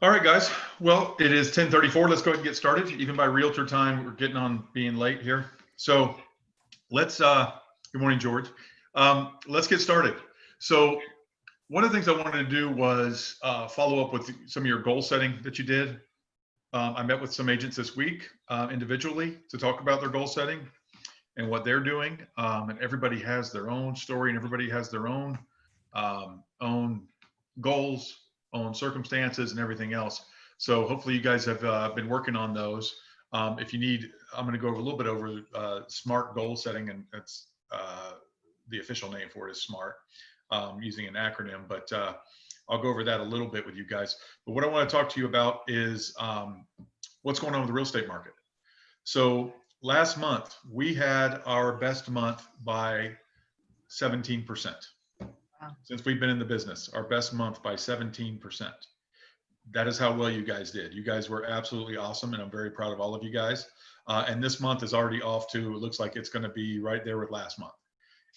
All right, guys. Well, it is 10:34. Let's go ahead and get started. Even by realtor time, we're getting on being late here. So let's, good morning, George. Let's get started. So one of the things I wanted to do was follow up with some of your goal setting that you did. I met with some agents this week individually to talk about their goal setting and what they're doing. And everybody has their own story and everybody has their own goals, own circumstances, and everything else. So hopefully you guys have been working on those. If you need, I'm going to go over a little bit over SMART goal setting, and that's the official name for it is SMART, using an acronym. But I'll go over that a little bit with you guys. But what I want to talk to you about is what's going on with the real estate market. So last month we had our best month by 17%. Since we've been in the business, our best month by 17%. That is how well you guys did. You guys were absolutely awesome, and I'm very proud of all of you guys. And this month is already off to, it looks like it's going to be right there with last month.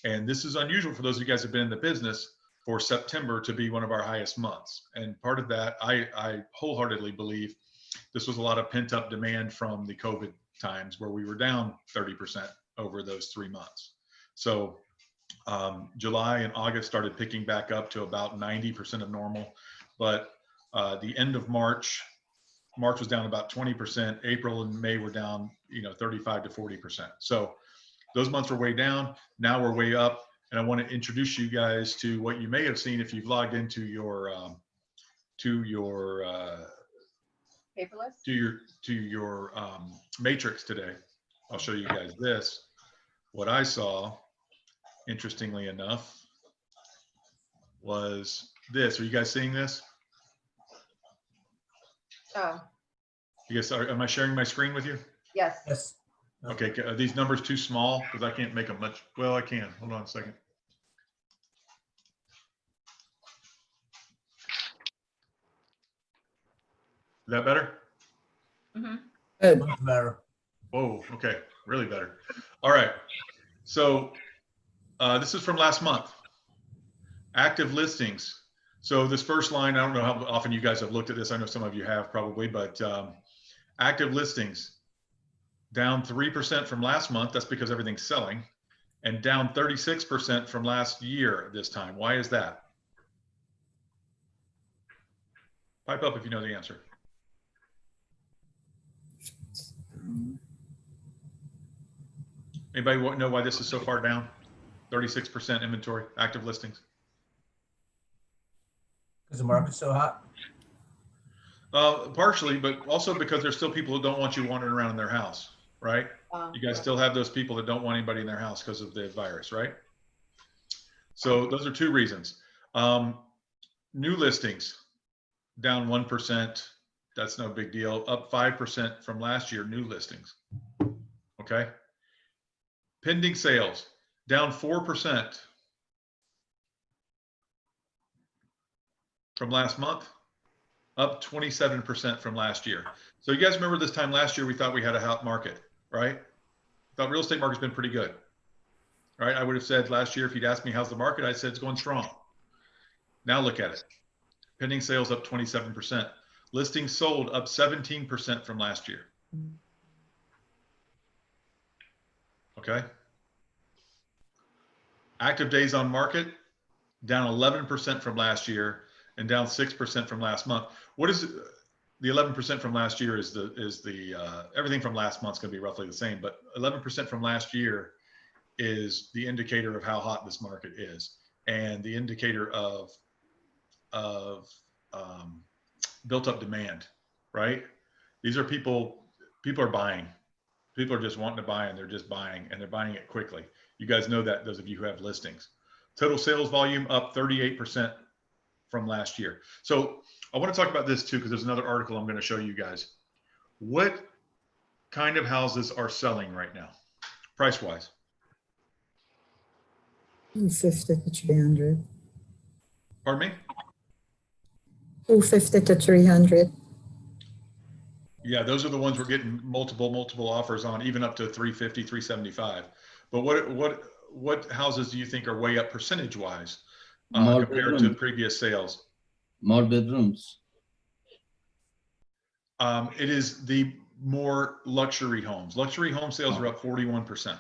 And this is unusual for those of you guys who have been in the business for September to be one of our highest months. And part of that, I wholeheartedly believe this was a lot of pent up demand from the COVID times where we were down 30% over those 3 months. So July and August started picking back up to about 90% of normal, but the end of March was down about 20%. April and May were down, 35 to 40%. So those months were way down. Now we're way up, and I want to introduce you guys to what you may have seen if you've logged into your paperless to your matrix today. I'll show you guys this. What I saw, interestingly enough, was this. Are you guys seeing this? Oh, You guys, am I sharing my screen with you? yes. Yes. Okay, are these numbers too small? Because I can't make them much. Well, I can. Hold on a second. Is that better? Mm-hmm. Good. Much better. Whoa, okay, really better. All right, so this is from last month. Active listings. So this first line, I don't know how often you guys have looked at this. I know some of you have probably, but active listings down 3% from last month. That's because everything's selling, and down 36% from last year this time. Why is that? Pipe up if you know the answer. Anybody know why this is so far down? 36% inventory, active listings. Because the market's so hot. Partially, but also because there's still people who don't want you wandering around in their house, right? You guys still have those people that don't want anybody in their house because of the virus, right? So those are two reasons. New listings down 1%. That's no big deal. Up 5% from last year, new listings. Okay. Pending sales down 4% from last month, up 27% from last year. So you guys remember this time last year, we thought we had a hot market, right? Thought real estate market's been pretty good, right? I would have said last year, if you'd asked me how's the market, I said it's going strong. Now look at it. Pending sales up 27%. Listings sold up 17% from last year. Okay. Active days on market down 11% from last year and down 6% from last month. What is the 11% from last year is the everything from last month's going to be roughly the same, but 11% from last year is the indicator of how hot this market is, and the indicator of built up demand, right? These are people are buying. People are just wanting to buy, and they're just buying, and they're buying it quickly. You guys know that, those of you who have listings. Total sales volume up 38% from last year. So I want to talk about this too, because there's another article I'm going to show you guys. What kind of houses are selling right now, price-wise? 250 to 300. Pardon me? 250 to 300. Yeah, those are the ones we're getting multiple offers on, even up to 350, 375. But what houses do you think are way up percentage-wise compared to previous sales? More bedrooms. It is the more luxury homes. Luxury home sales are up 41%.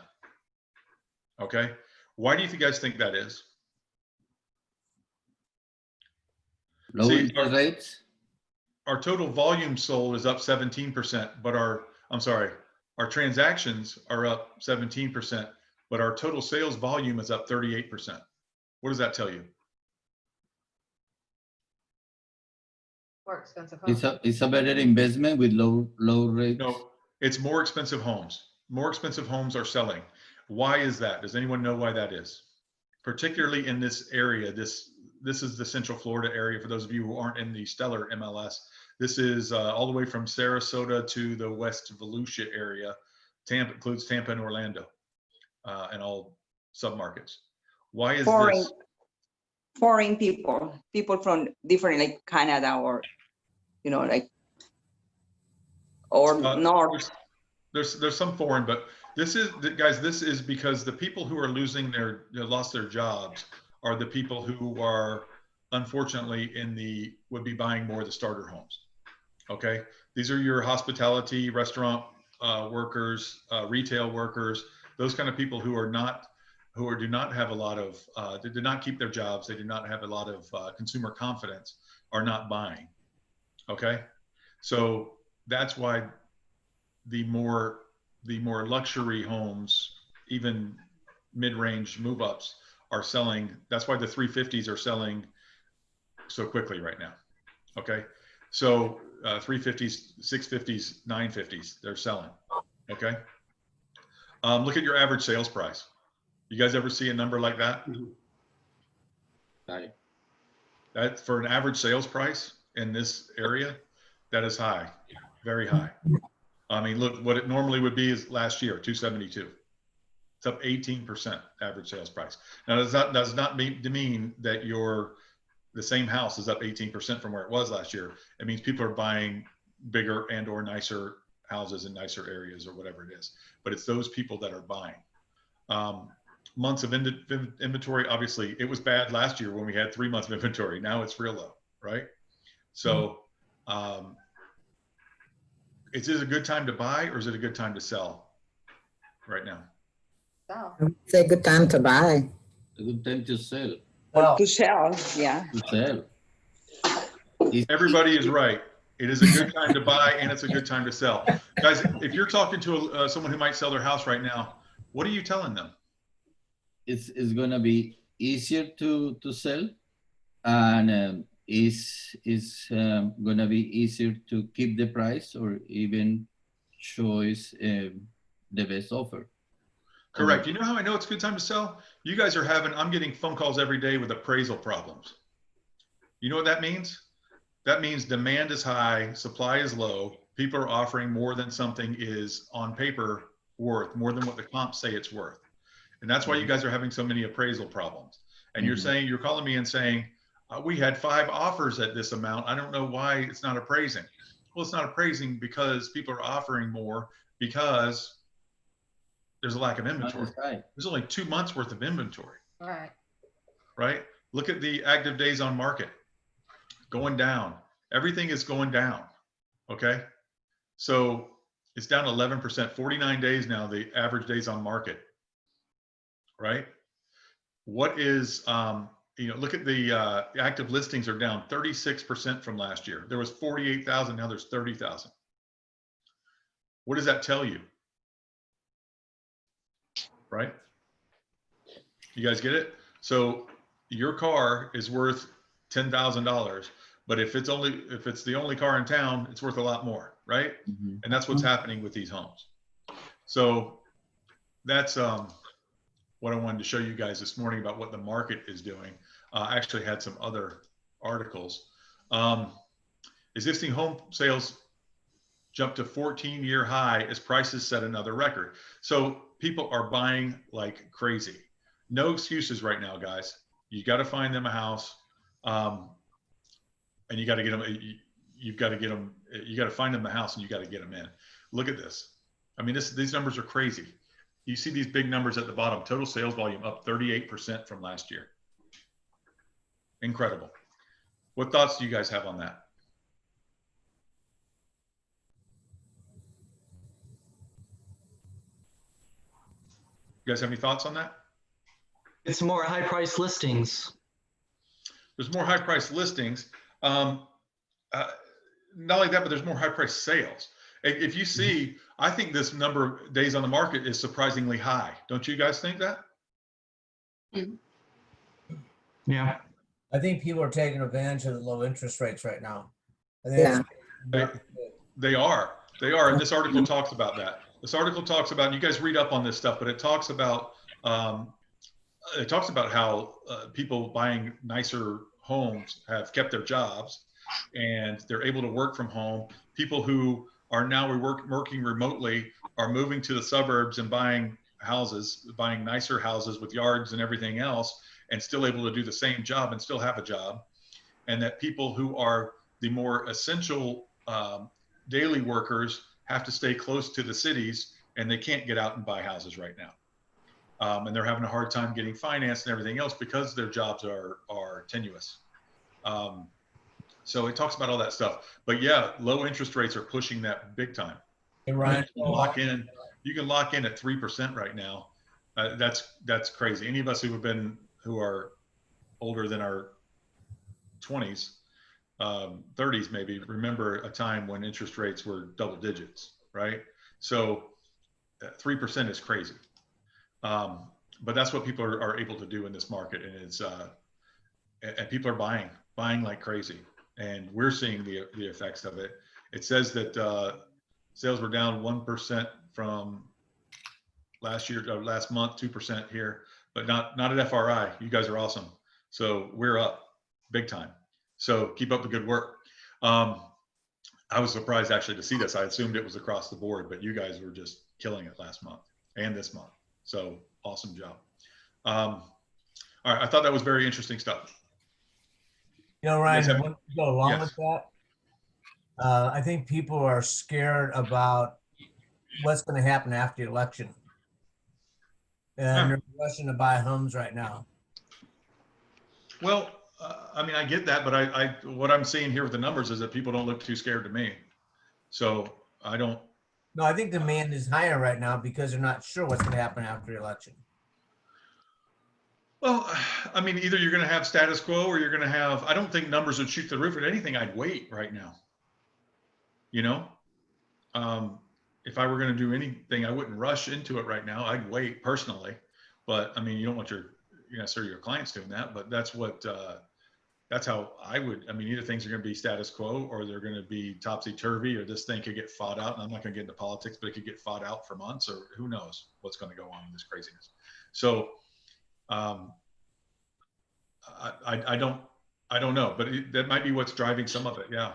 Okay. Why do you guys think that is? Low See, interest rates. our total volume sold is up 17%, but our transactions are up 17%, but our total sales volume is up 38%. What does that tell you? More expensive homes. It's a better investment with low rates. No, it's more expensive homes. More expensive homes are selling. Why is that? Does anyone know why that is? Particularly in this area, this is the Central Florida area. For those of you who aren't in the stellar MLS, this is all the way from Sarasota to the West Volusia area. Tampa includes Tampa and Orlando, and all submarkets. Why is this? Foreign people from different, like Canada or, like, or North. There's some foreign, but this is, guys, this is because the people who are lost their jobs are the people who are unfortunately would be buying more of the starter homes. Okay. These are your hospitality, restaurant workers, retail workers, those kind of people who do not have a lot of, they did not keep their jobs. They do not have a lot of consumer confidence, are not buying. Okay. So that's why the more luxury homes, even mid-range move-ups, are selling. That's why the 350s are selling so quickly right now. Okay. So 350s, 650s, 950s, they're selling. Okay. Look at your average sales price. You guys ever see a number like that? Right. That for an average sales price in this area, that is high, very high. I mean, look, what it normally would be is last year, 272. It's up 18% average sales price. Now, does not mean that the same house is up 18% from where it was last year. It means people are buying bigger and or nicer houses in nicer areas or whatever it is. But it's those people that are buying. Months of inventory, obviously, it was bad last year when we had 3 months of inventory. Now it's real low, right? So, is it a good time to buy or is it a good time to sell right now? So, It's a good time to buy. A good time to sell. Well, To sell, yeah. To sell. Everybody is right. It is a good time to buy and it's a good time to sell. Guys, if you're talking to someone who might sell their house right now, what are you telling them? It's gonna be easier to sell, and is gonna be easier to keep the price or even choose the best offer. Correct. You know how I know it's a good time to sell? You guys are I'm getting phone calls every day with appraisal problems. You know what that means? That means demand is high, supply is low. People are offering more than something is on paper worth, more than what the comps say it's worth. And that's why you guys are having so many appraisal problems. And you're calling me and saying, we had 5 offers at this amount. I don't know why it's not appraising. Well, it's not appraising because people are offering more because there's a lack of inventory. There's only 2 months worth of inventory. right. Right? Look at the active days on market going down. Everything is going down. Okay. So it's down 11%, 49 days now, the average days on market. Right? What is, look at the active listings are down 36% from last year. There was 48,000. Now there's 30,000. What does that tell you? Right? You guys get it? So your car is worth $10,000, but if it's the only car in town, it's worth a lot more, right? And that's what's happening with these homes. So that's what I wanted to show you guys this morning about what the market is doing. I actually had some other articles. Existing home sales jumped to 14-year high as prices set another record. So people are buying like crazy. No excuses right now, guys. You got to find them a house, and you got to get them. You got to find them a house, and you got to get them in. Look at this. I mean, these numbers are crazy. You see these big numbers at the bottom. Total sales volume up 38% from last year. Incredible. What thoughts do you guys have on that? You guys have any thoughts on that? It's more high price listings. There's more high price listings. Not only that, but there's more high price sales. If you see, I think this number of days on the market is surprisingly high. Don't you guys think that? Yeah. I think people are taking advantage of the low interest rates right now. I think Yeah. that's- They are. And this article talks about that. This article talks about, and you guys read up on this stuff, but it talks about how people buying nicer homes have kept their jobs and they're able to work from home. People who are now working remotely are moving to the suburbs and buying nicer houses with yards and everything else, and still able to do the same job and still have a job. And that people who are the more essential daily workers have to stay close to the cities, and they can't get out and buy houses right now. And they're having a hard time getting financed and everything else because their jobs are tenuous. So it talks about all that stuff. But yeah, low interest rates are pushing that big time. Hey, Ryan, You can lock in at 3% right now. That's crazy. Any of us who are older than our 20s, 30s maybe, remember a time when interest rates were double digits, right? So 3% is crazy. But that's what people are able to do in this market, and it's and people are buying like crazy, and we're seeing the effects of it. It says that sales were down 1% from last month, 2% here, but not at FRI. You guys are awesome. So we're up big time. So keep up the good work. I was surprised actually to see this. I assumed it was across the board, but you guys were just killing it last month and this month. So awesome job. All right, I thought that was very interesting stuff. you know, Ryan, have- I want to go along yes. with that. I think people are scared about what's going to happen after the election. And they're rushing to buy homes right now. Well, I mean, I get that, but what I'm seeing here with the numbers is that people don't look too scared to me. So I don't. No, I think demand is higher right now because they're not sure what's going to happen after the election. Well, I mean, either you're going to have status quo or you're going to have, I don't think numbers would shoot the roof at anything. I'd wait right now. You know, if I were going to do anything, I wouldn't rush into it right now. I'd wait personally, but I mean, you don't want your clients doing that, but that's how I would. I mean, either things are going to be status quo or they're going to be topsy-turvy, or this thing could get fought out. And I'm not going to get into politics, but it could get fought out for months, or who knows what's going to go on in this craziness. So I don't know, but that might be what's driving some of it. Yeah,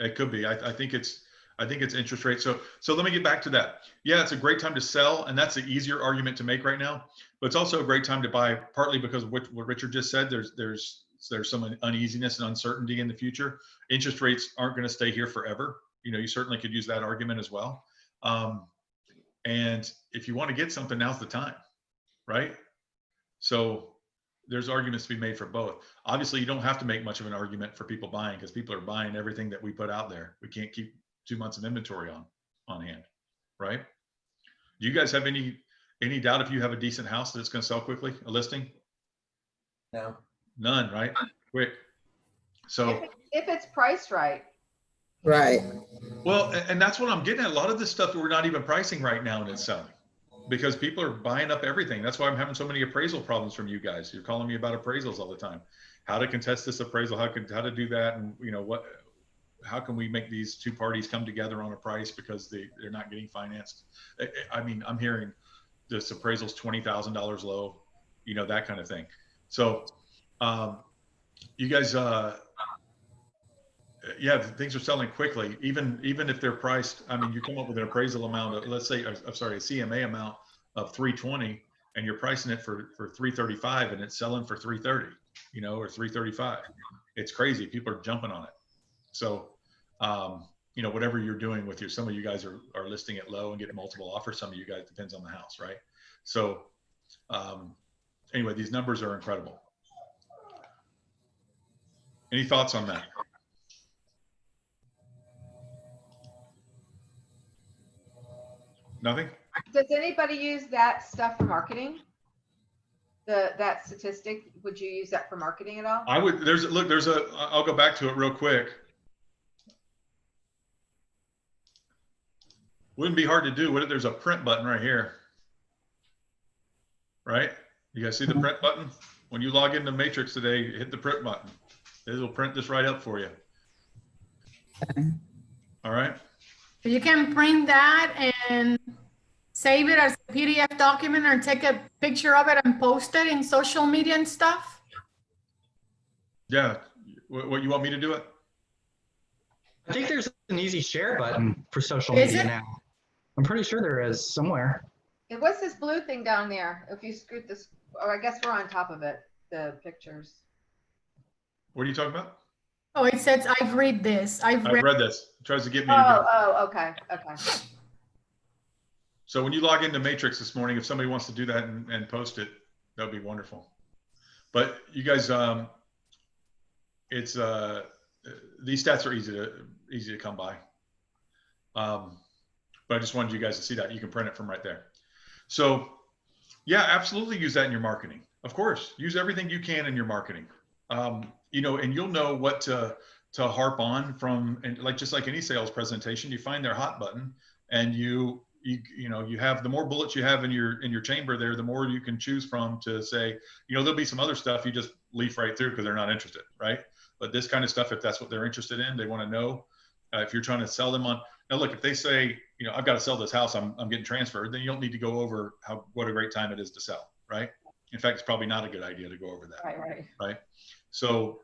it could be. I think it's interest rates. So let me get back to that. Yeah, it's a great time to sell, and that's the easier argument to make right now. But it's also a great time to buy, partly because of what Richard just said. There's some uneasiness and uncertainty in the future. Interest rates aren't going to stay here forever. You know, you certainly could use that argument as well. And if you want to get something, now's the time, right? So there's arguments to be made for both. Obviously, you don't have to make much of an argument for people buying, because people are buying everything that we put out there. We can't keep 2 months of inventory on hand, right? Do you guys have any doubt if you have a decent house that it's going to sell quickly, a listing? No. None, right? Quick. So If it's priced right. Right. well, and that's what I'm getting at. A lot of this stuff we're not even pricing right now and it's selling because people are buying up everything. That's why I'm having so many appraisal problems from you guys. You're calling me about appraisals all the time. How to contest this appraisal, how to do that, and you know how can we make these two parties come together on a price because they're not getting financed. I mean, I'm hearing this appraisal's $20,000 low, you know, that kind of thing. So you guys, yeah, things are selling quickly, even if they're priced. I mean, you come up with an appraisal amount of, let's say, I'm sorry, a CMA amount of 320, and you're pricing it for 335, and it's selling for 330, you know, or 335. It's crazy. People are jumping on it. So, you know, whatever you're doing with some of you guys are listing it low and getting multiple offers. Some of you guys, depends on the house, right? So, anyway, these numbers are incredible. Any thoughts on that? Nothing? Does anybody use that stuff for marketing? That statistic, would you use that for marketing at all? I would, I'll go back to it real quick. Wouldn't be hard to do, would it? There's a print button right here. Right? You guys see the print button? When you log into Matrix today, hit the print button. It'll print this right up for you. All right. You can print that and save it as a PDF document or take a picture of it and post it in social media and stuff. Yeah. What you want me to do it? I think there's an easy share button for social Is media it? now. I'm pretty sure there is somewhere. And what's this blue thing down there? If you scoot this, oh, I guess we're on top of it, the pictures. What are you talking about? Oh, it says, I've read this. I've I've read. read this. It tries to get me to Oh, okay. So when you log into Matrix this morning, if somebody wants to do that and post it, that would be wonderful. But you guys, it's these stats are easy to come by. But I just wanted you guys to see that. You can print it from right there. So yeah, absolutely use that in your marketing. Of course, use everything you can in your marketing. You know, and you'll know what to harp on from, and like, just like any sales presentation, you find their hot button and you know, you have, the more bullets you have in your chamber there, the more you can choose from to say, you know, there'll be some other stuff you just leaf right through because they're not interested, right? But this kind of stuff, if that's what they're interested in, they want to know. If you're trying to sell them on, now look, if they say, you know, I've got to sell this house, I'm getting transferred, then you don't need to go over what a great time it is to sell, right? In fact, it's probably not a good idea to go over that. Right. So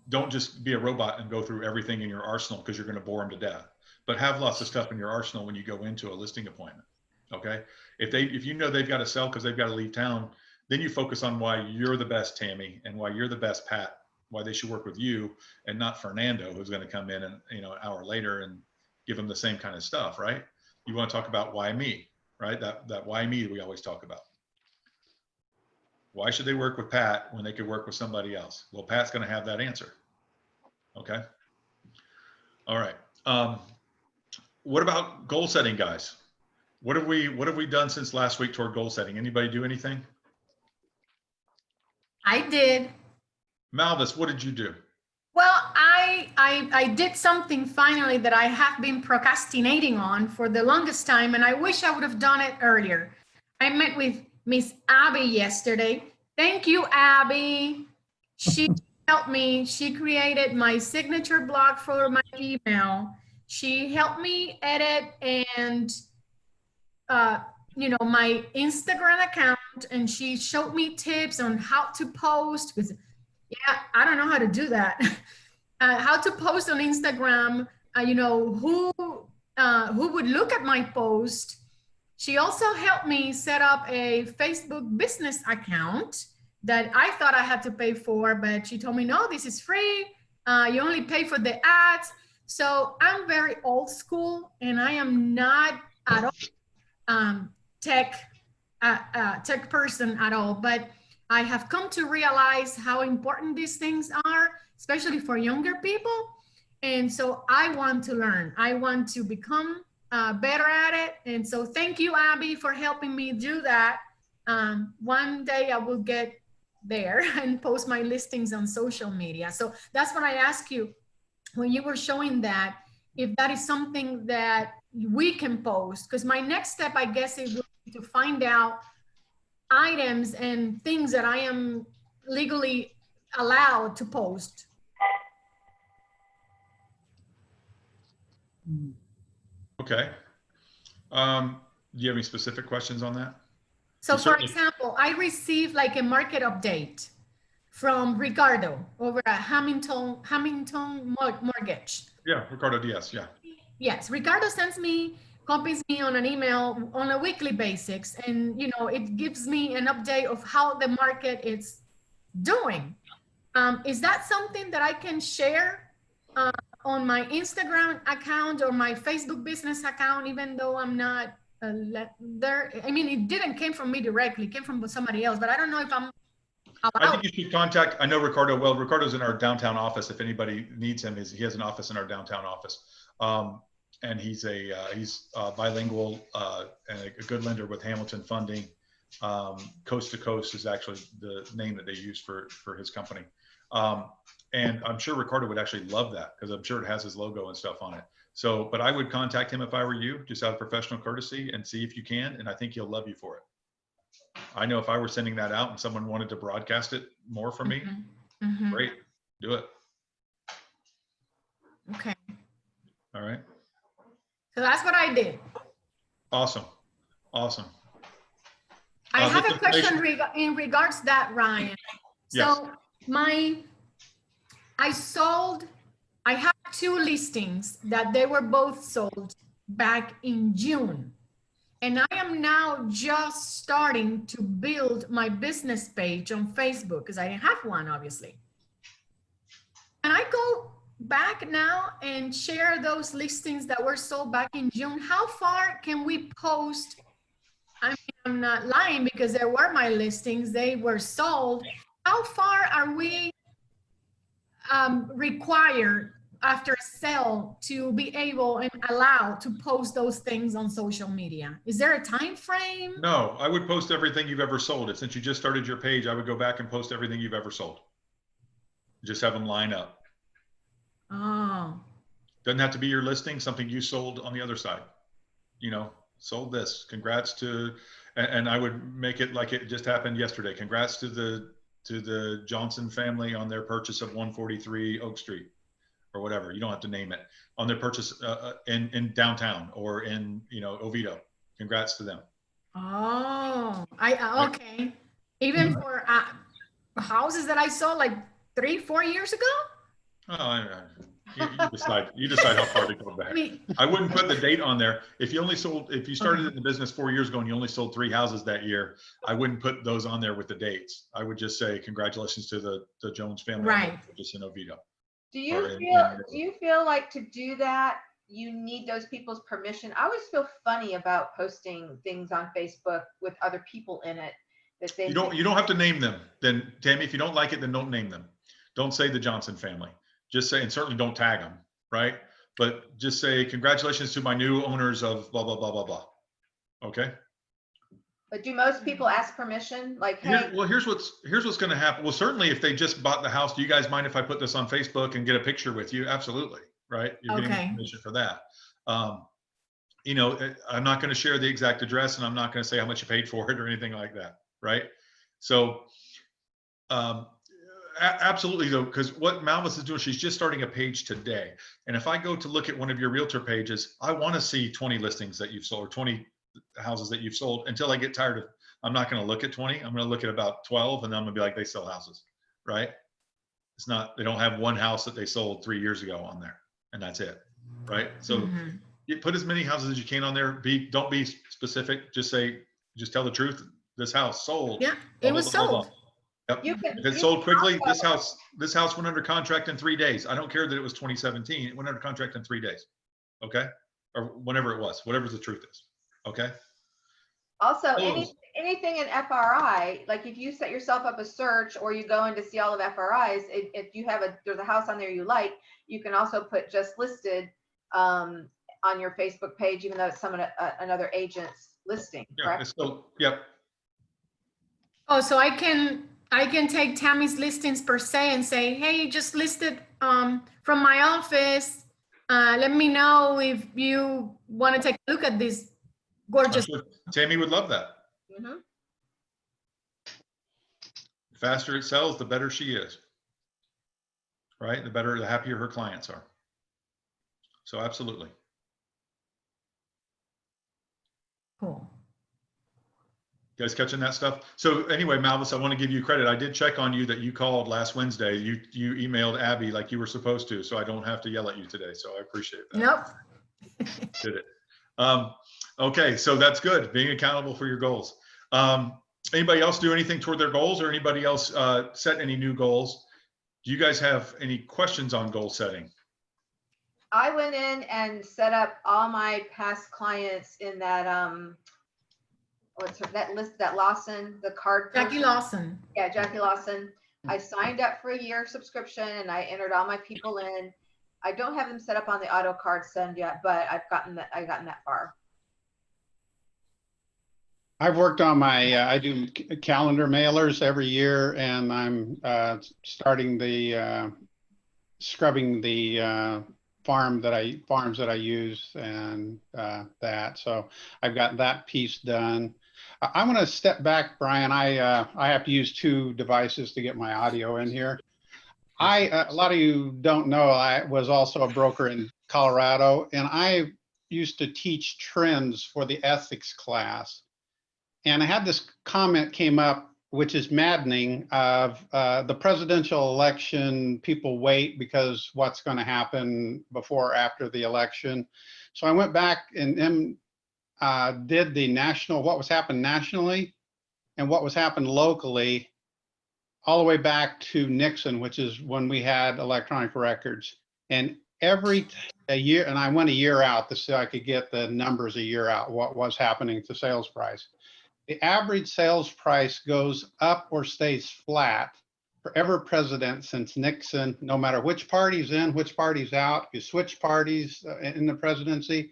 don't just be a robot and go through everything in your arsenal because you're going to bore them to death. But have lots of stuff in your arsenal when you go into a listing appointment. Okay. If you know they've got to sell because they've got to leave town, then you focus on why you're the best Tammy and why you're the best Pat, why they should work with you and not Fernando, who's going to come in and, you know, an hour later and give them the same kind of stuff, right? You want to talk about why me, right? That why me we always talk about. Why should they work with Pat when they could work with somebody else? Well, Pat's going to have that answer. Okay. All right. What about goal setting, guys? What have we done since last week toward goal setting? Anybody do anything? I did. Malvis, what did you do? Well, I did something finally that I have been procrastinating on for the longest time, and I wish I would have done it earlier. I met with Miss Abby yesterday. Thank you, Abby. She helped me. She created my signature block for my email. She helped me edit and you know, my Instagram account, and she showed me tips on how to post, because yeah, I don't know how to do that. How to post on Instagram, you know, who would look at my post. She also helped me set up a Facebook business account that I thought I had to pay for, but she told me, no, this is free. You only pay for the ads. So I'm very old school and I am not at all tech person at all, but I have come to realize how important these things are, especially for younger people. And so I want to learn. I want to become better at it. And so thank you, Abby, for helping me do that. One day I will get there and post my listings on social media. So that's what I asked you when you were showing that, if that is something that we can post, because my next step, I guess, it would be to find out items and things that I am legally allowed to post. Okay. Do you have any specific questions on that? So You for certainly- example, I received like a market update from Ricardo over at Hamilton Mortgage. Yeah, Ricardo Diaz, yeah. Yes, Ricardo copies me on an email on a weekly basis, and you know, it gives me an update of how the market is doing. Is that something that I can share on my Instagram account or my Facebook business account, even though I'm not there? I mean, it didn't came from me directly, it came from somebody else, but I don't know if I'm I allowed. think you should contact, I know Ricardo well. Ricardo's in our downtown office. If anybody needs him, he has an office in our downtown office. and he's bilingual and a good lender with Hamilton Funding. Coast to Coast is actually the name that they use for his company. And I'm sure Ricardo would actually love that because I'm sure it has his logo and stuff on it. So, but I would contact him if I were you, just out of professional courtesy, and see if you can. And I think he'll love you for it. I know if I were sending that out and someone wanted to broadcast it more for me, great, do it. Okay. All right. So that's what I did. Awesome. Awesome. I have this a question information- in regards to that, Ryan. So I have 2 listings that they were both sold back in June. And I am now just starting to build my business page on Facebook because I didn't have one, obviously. And I go back now and share those listings that were sold back in June. How far can we post? I mean, I'm not lying because they were my listings. They were sold. How far are we required after a sale to be able and allowed to post those things on social media? Is there a time frame? No, I would post everything you've ever sold. Since you just started your page, I would go back and post everything you've ever sold. Just have them line up. Oh. Doesn't have to be your listing, something you sold on the other side. You know, sold this. Congrats to, and I would make it like it just happened yesterday. Congrats to the Johnson family on their purchase of 143 Oak Street, or whatever. You don't have to name it, on their purchase in downtown or in, you know, Oviedo. Congrats to them. Oh, okay. Even for houses that I sold like 3-4 years ago. Oh, you decide how far to go back. I wouldn't put the date on there. If you started in the business 4 years ago and you only sold 3 houses that year, I wouldn't put those on there with the dates. I would just say congratulations to the Jones family, right? Just in Oviedo. Do you feel like to do that you need those people's permission? I always feel funny about posting things on Facebook with other people in it that they. You don't have to name them. Then, Tammy, if you don't like it, then don't name them. Don't say the Johnson family. Just say, and certainly don't tag them, right? But just say, congratulations to my new owners of blah, blah, blah, blah, blah. Okay? But do most people ask permission? Like, hey. Here's what's going to happen. Well, certainly if they just bought the house, do you guys mind if I put this on Facebook and get a picture with you? Absolutely, right? You're getting permission for that. You know, I'm not going to share the exact address, and I'm not going to say how much you paid for it or anything like that, right? So, absolutely though, because what Malvis is doing, she's just starting a page today. And if I go to look at one of your realtor pages, I want to see 20 listings that you've sold, or 20 houses that you've sold, until I get tired of, I'm not going to look at 20. I'm going to look at about 12, and then I'm going to be like, they sell houses, right? It's not, they don't have one house that they sold 3 years ago on there, and that's it, right? So you put as many houses as you can on there. Don't be specific. Just tell the truth. This house sold. Yeah, it was sold. Yep. If it sold quickly, this house went under contract in 3 days. I don't care that it was 2017. It went under contract in 3 days. Okay, or whenever it was, whatever the truth is. Okay. Also, anything in FRI, like if you set yourself up a search or you go in to see all of FRIs, if you have there's a house on there you like, you can also put just listed on your Facebook page, even though it's another agent's listing. Correct? Yep. Oh, so I can take Tammy's listings per se and say, hey, just listed from my office. Let me know if you want to take a look at this gorgeous. Sure. Tammy would love that. Mm-hmm. The faster it sells, the better she is. Right? The happier her clients are. So absolutely. Cool. You guys catching that stuff? So anyway, Malvis, I want to give you credit. I did check on you that you called last Wednesday. You emailed Abby like you were supposed to, so I don't have to yell at you today. So I appreciate that. Nope. Did it. Okay, so that's good. Being accountable for your goals. Anybody else do anything toward their goals, or anybody else set any new goals? Do you guys have any questions on goal setting? I went in and set up all my past clients in that that list, that Lawson, the card. Jackie Lawson. Yeah, Jackie Lawson. I signed up for a year subscription and I entered all my people in, I don't have them set up on the auto card send yet, but I've gotten that far. I've worked on my, I do calendar mailers every year, and I'm starting the scrubbing the farms that I use and that. So I've got that piece done. I'm going to step back, Brian. I have to use 2 devices to get my audio in here. A lot of you don't know, I was also a broker in Colorado, and I used to teach trends for the ethics class. And I had this comment came up, which is maddening, of the presidential election, people wait because what's going to happen before or after the election. So I went back and did the national, what was happening nationally and what was happening locally, all the way back to Nixon, which is when we had electronic records. And a year, and I went a year out so I could get the numbers a year out, what was happening to sales price. The average sales price goes up or stays flat for every president since Nixon, no matter which party's in, which party's out. If you switch parties in the presidency,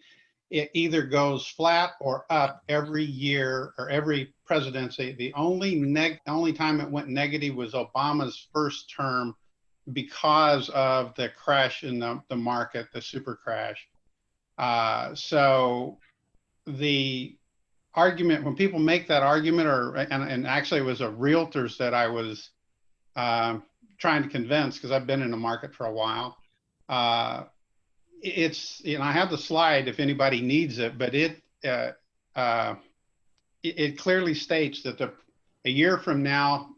it either goes flat or up every year or every presidency. The only time it went negative was Obama's first term because of the crash in the market, the super crash. So the argument, when people make that argument, and actually it was a realtors that I was trying to convince, because I've been in the market for a while. It's, I have the slide if anybody needs it, but it clearly states that a year from now,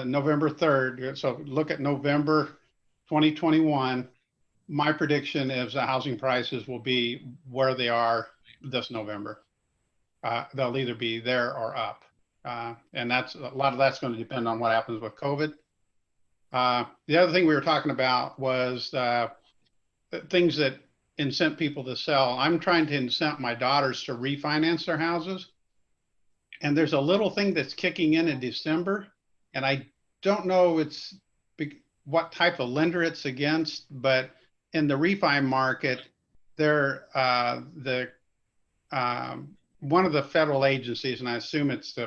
November 3rd, so look at November 2021, my prediction is the housing prices will be where they are this November. They'll either be there or up. And a lot of that's going to depend on what happens with COVID. The other thing we were talking about was things that incent people to sell. I'm trying to incent my daughters to refinance their houses. And there's a little thing that's kicking in December. And I don't know what type of lender it's against, but in the refi market, one of the federal agencies, and I assume it's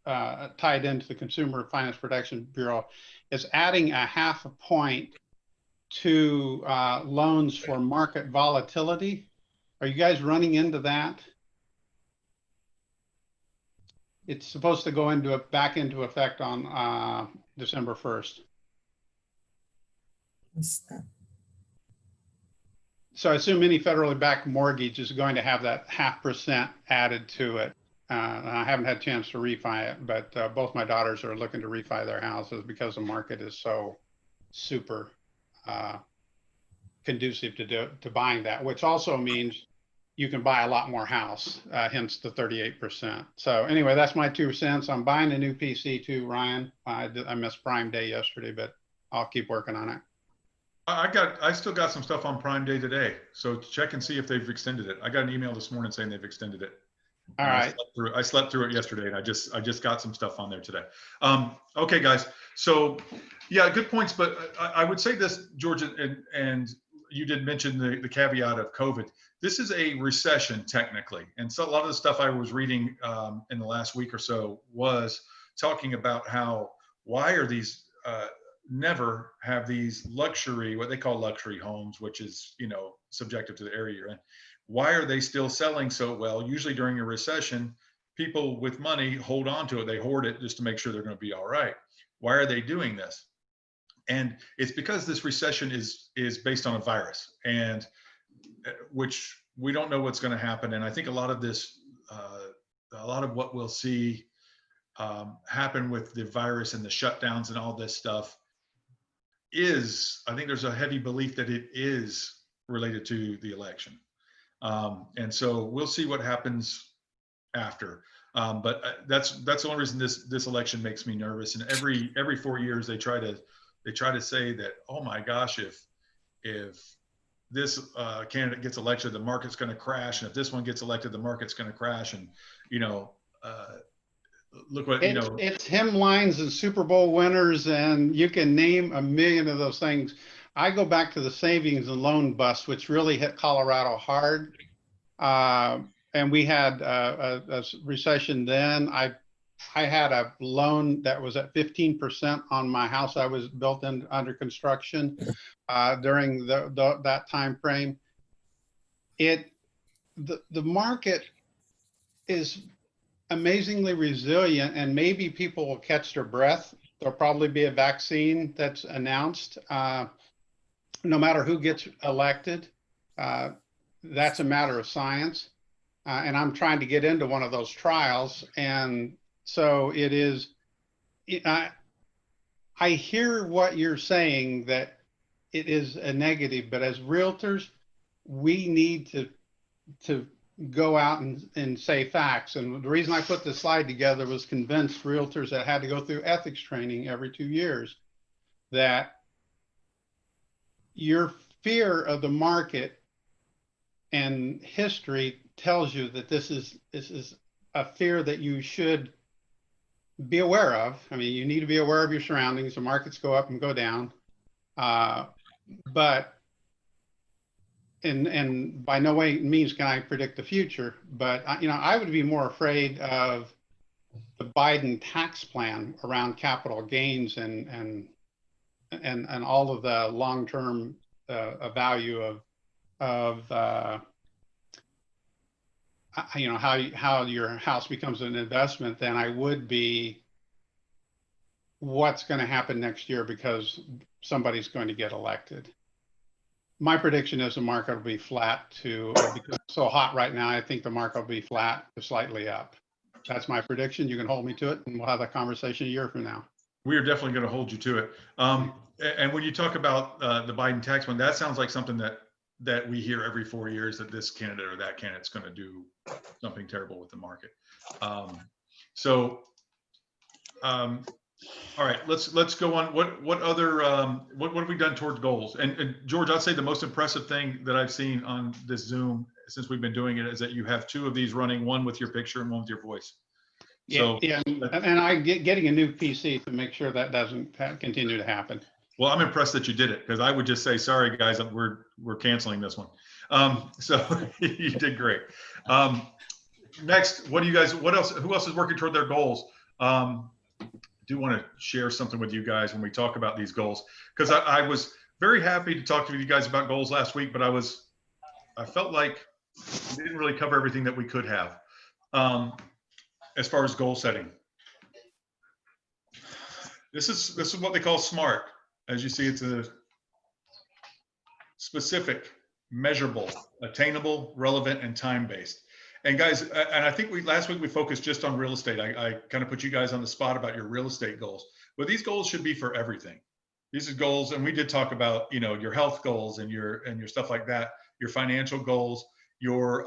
tied into the Consumer Finance Protection Bureau, is adding a 0.5 point to loans for market volatility. Are you guys running into that? It's supposed to go back into effect on December 1st. So I assume any federally backed mortgage is going to have that 0.5% added to it. I haven't had a chance to refi it, but both my daughters are looking to refi their houses because the market is so super conducive to buying that, which also means you can buy a lot more house, hence the 38%. So anyway, that's my 2 cents. I'm buying a new PC too, Ryan. I missed Prime Day yesterday, but I'll keep working on it. I still got some stuff on Prime Day today, so check and see if they've extended it. I got an email this morning saying they've extended it. All right. I slept through it yesterday, and I just got some stuff on there today. Okay, guys. So yeah, good points. But I would say this, George, and you did mention the caveat of COVID. This is a recession technically, and so a lot of the stuff I was reading in the last week or so was talking about why are these never have these luxury, what they call luxury homes, which is, subjective to the area you're in. Why are they still selling so well? Usually during a recession, people with money hold on to it. They hoard it just to make sure they're going to be all right. Why are they doing this? And it's because this recession is based on a virus, and which we don't know what's going to happen. And I think a lot of this, a lot of what we'll see happen with the virus and the shutdowns and all this stuff I think there's a heavy belief that it is related to the election. And so we'll see what happens after. But that's the only reason this election makes me nervous. And every 4 years they try to say that, oh my gosh, if this candidate gets elected, the market's going to crash, and if this one gets elected, the market's going to crash. And look what it's hymn lines and Super Bowl winners, and you can name a million of those things. I go back to the savings and loan bust, which really hit Colorado hard. And we had a recession then. I had a loan that was at 15% on my house I was built in under construction during that time frame. The market is amazingly resilient, and maybe people will catch their breath. There'll probably be a vaccine that's announced. No matter who gets elected, that's a matter of science. And I'm trying to get into one of those trials. And so it is, I hear what you're saying, that it is a negative, but as realtors, we need to go out and say facts. And the reason I put this slide together was convince realtors that had to go through ethics training every 2 years that your fear of the market and history tells you that this is a fear that you should be aware of. I mean, you need to be aware of your surroundings. The markets go up and go down, but and by no way means can I predict the future. But I would be more afraid of the Biden tax plan around capital gains and all of the long-term value of how your house becomes an investment than I would be what's going to happen next year because somebody's going to get elected. My prediction is the market will be flat because it's so hot right now. I think the market will be flat to slightly up. That's my prediction. You can hold me to it, and we'll have that conversation a year from now. We are definitely going to hold you to it. And when you talk about the Biden tax one, that sounds like something that we hear every 4 years, that this candidate or that candidate's going to do something terrible with the market. All right, let's go on. What other what have we done towards goals? And George, I'd say the most impressive thing that I've seen on this Zoom since we've been doing it is that you have 2 of these running, one with your picture and one with your voice. So, yeah, and I'm getting a new PC to make sure that doesn't continue to happen. Well, I'm impressed that you did it, because I would just say, sorry guys, we're canceling this one. So you did great. Next, who else is working toward their goals? I do want to share something with you guys when we talk about these goals, because I was very happy to talk to you guys about goals last week, but I felt like we didn't really cover everything that we could have as far as goal setting. This is what they call SMART. As you see, it's a specific, measurable, attainable, relevant, and time-based. And guys, and I think last week we focused just on real estate. I kind of put you guys on the spot about your real estate goals, but these goals should be for everything. These are goals, and we did talk about, your health goals and your stuff like that, your financial goals, your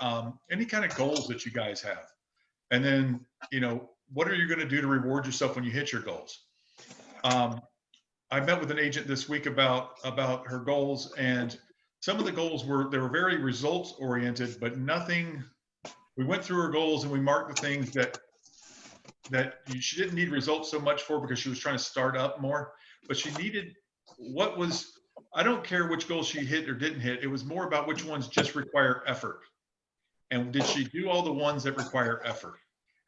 any kind of goals that you guys have. And then, what are you going to do to reward yourself when you hit your goals? I met with an agent this week about her goals, and some of the goals were very results oriented, but nothing. We went through her goals and we marked the things that she didn't need results so much for, because she was trying to start up more, but she needed I don't care which goals she hit or didn't hit. It was more about which ones just require effort. And did she do all the ones that require effort?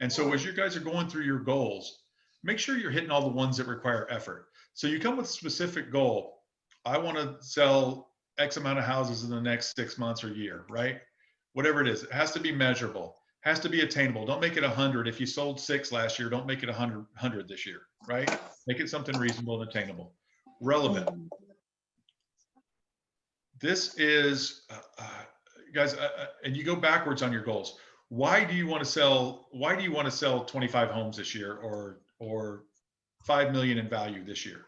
And so as you guys are going through your goals, make sure you're hitting all the ones that require effort. So you come with a specific goal. I want to sell X amount of houses in the next 6 months or year, right? Whatever it is, it has to be measurable, has to be attainable. Don't make it 100. If you sold 6 last year, don't make it 100 this year, right? Make it something reasonable and attainable. Relevant. This is, guys, and you go backwards on your goals. Why do you want to sell 25 homes this year or 5 million in value this year?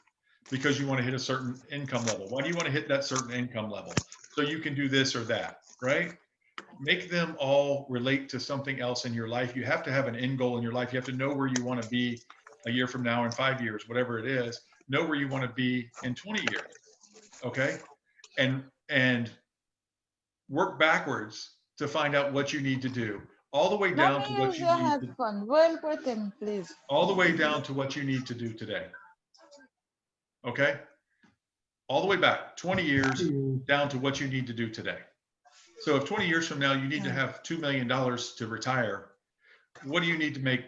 Because you want to hit a certain income level. Why do you want to hit that certain income level? So you can do this or that, right? Make them all relate to something else in your life. You have to have an end goal in your life. You have to know where you want to be a year from now, in 5 years, whatever it is. Know where you want to be in 20 years, okay? And work backwards to find out what you need to do, all the way down to what you need to, well written, please. all the way down to what you need to do today. Okay? all the way back 20 years down to what you need to do today. So if 20 years from now you need to have $2 million to retire, what do you need to make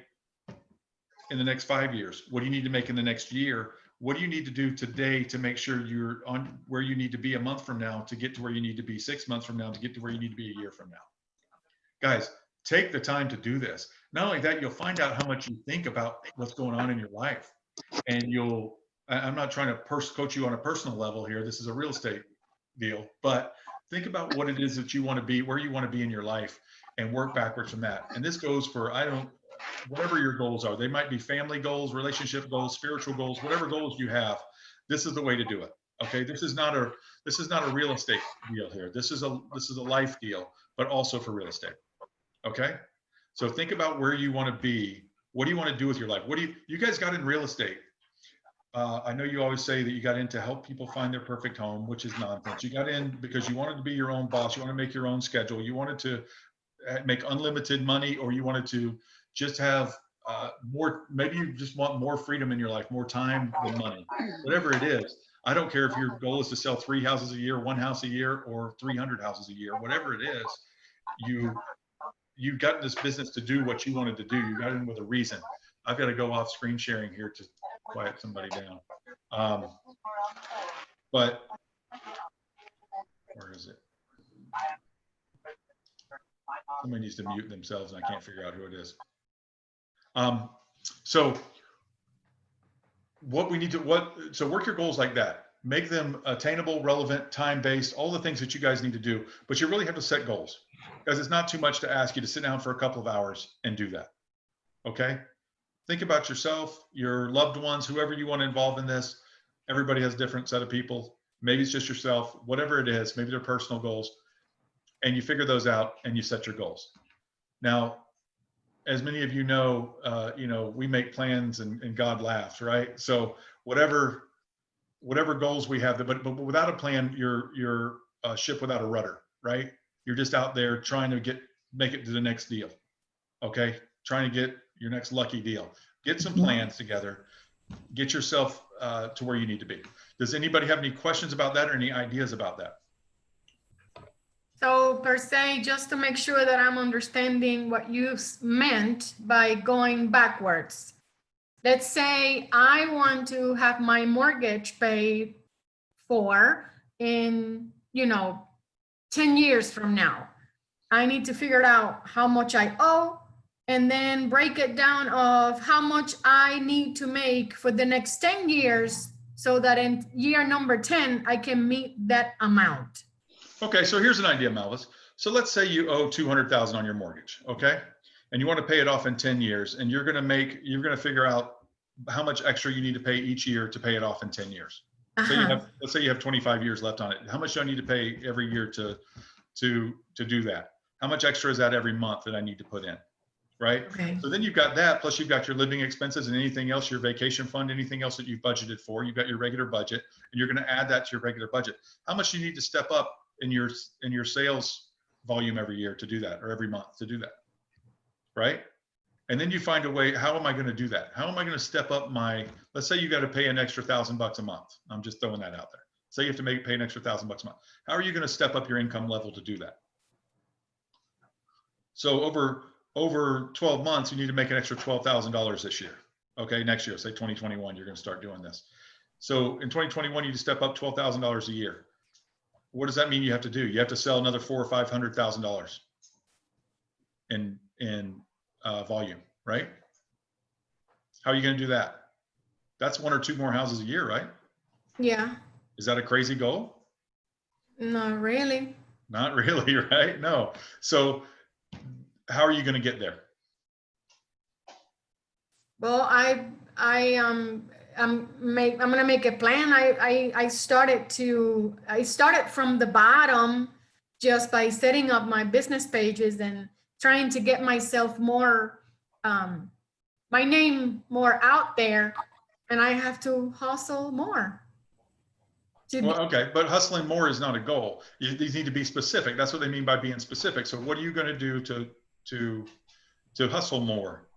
in the next 5 years? What do you need to make in the next year? What do you need to do today to make sure you're on where you need to be a month from now to get to where you need to be 6 months from now to get to where you need to be a year from now? Guys, take the time to do this. Not only that, you'll find out how much you think about what's going on in your life. And I'm not trying to coach you on a personal level here. This is a real estate deal, but think about what it is that you want to be, where you want to be in your life, and work backwards from that. And this goes for, whatever your goals are. They might be family goals, relationship goals, spiritual goals, whatever goals you have. This is the way to do it. Okay. This is not a real estate deal here. This is a life deal, but also for real estate. Okay. So think about where you want to be. What do you want to do with your life? You guys got in real estate? I know you always say that you got in to help people find their perfect home, which is nonsense. You got in because you wanted to be your own boss. You want to make your own schedule. You wanted to make unlimited money, or you wanted to just have more, maybe you just want more freedom in your life, more time than money, whatever it is. I don't care if your goal is to sell 3 houses a year, 1 house a year, or 300 houses a year, whatever it is, you got in this business to do what you wanted to do. You got in with a reason. I've got to go off screen sharing here to quiet somebody down. But where is it? Somebody needs to mute themselves and I can't figure out who it is. So what we need to, so work your goals like that. Make them attainable, relevant, time-based, all the things that you guys need to do, but you really have to set goals, because it's not too much to ask you to sit down for a couple of hours and do that. Okay. Think about yourself, your loved ones, whoever you want to involve in this. Everybody has a different set of people. Maybe it's just yourself, whatever it is, maybe they're personal goals, and you figure those out and you set your goals. Now, as many of you know, we make plans and God laughs, right? So whatever goals we have, but without a plan, you're a ship without a rudder, right? You're just out there trying to make it to the next deal. Okay. Trying to get your next lucky deal. Get some plans together, get yourself to where you need to be. Does anybody have any questions about that or any ideas about that? So per se, just to make sure that I'm understanding what you meant by going backwards. Let's say I want to have my mortgage paid for in, 10 years from now. I need to figure out how much I owe and then break it down of how much I need to make for the next 10 years so that in year number 10, I can meet that amount. Okay, so here's an idea, Malvis. So let's say you owe $200,000 on your mortgage, okay? And you want to pay it off in 10 years, and you're going to figure out how much extra you need to pay each year to pay it off in 10 years. So let's say you have 25 years left on it. How much do I need to pay every year to do that? How much extra is that every month that I need to put in, right? Okay. So then you've got that, plus you've got your living expenses and anything else, your vacation fund, anything else that you've budgeted for. You've got your regular budget, and you're going to add that to your regular budget. How much do you need to step up in your sales volume every year to do that, or every month to do that, right? And then you find a way, how am I going to do that? How am I going to step up let's say you got to pay an extra $1,000 a month. I'm just throwing that out there. Say you have to pay an extra $1,000 a month. How are you going to step up your income level to do that? So over 12 months, you need to make an extra $12,000 this year. Okay, next year, say 2021, you're going to start doing this. So in 2021, you need to step up $12,000 a year. What does that mean you have to do? You have to sell another $400,000 or $500,000 in volume, right? How are you going to do that? That's 1 or 2 more houses a year, right? Yeah. Is that a crazy goal? Not really. Not really, right? No. So how are you going to get there? Well, I'm gonna make a plan. I started from the bottom just by setting up my business pages and trying to get myself more, my name more out there, and I have to hustle more. Well, okay, but hustling more is not a goal. You need to be specific. That's what they mean by being specific. So what are you going to do to hustle more?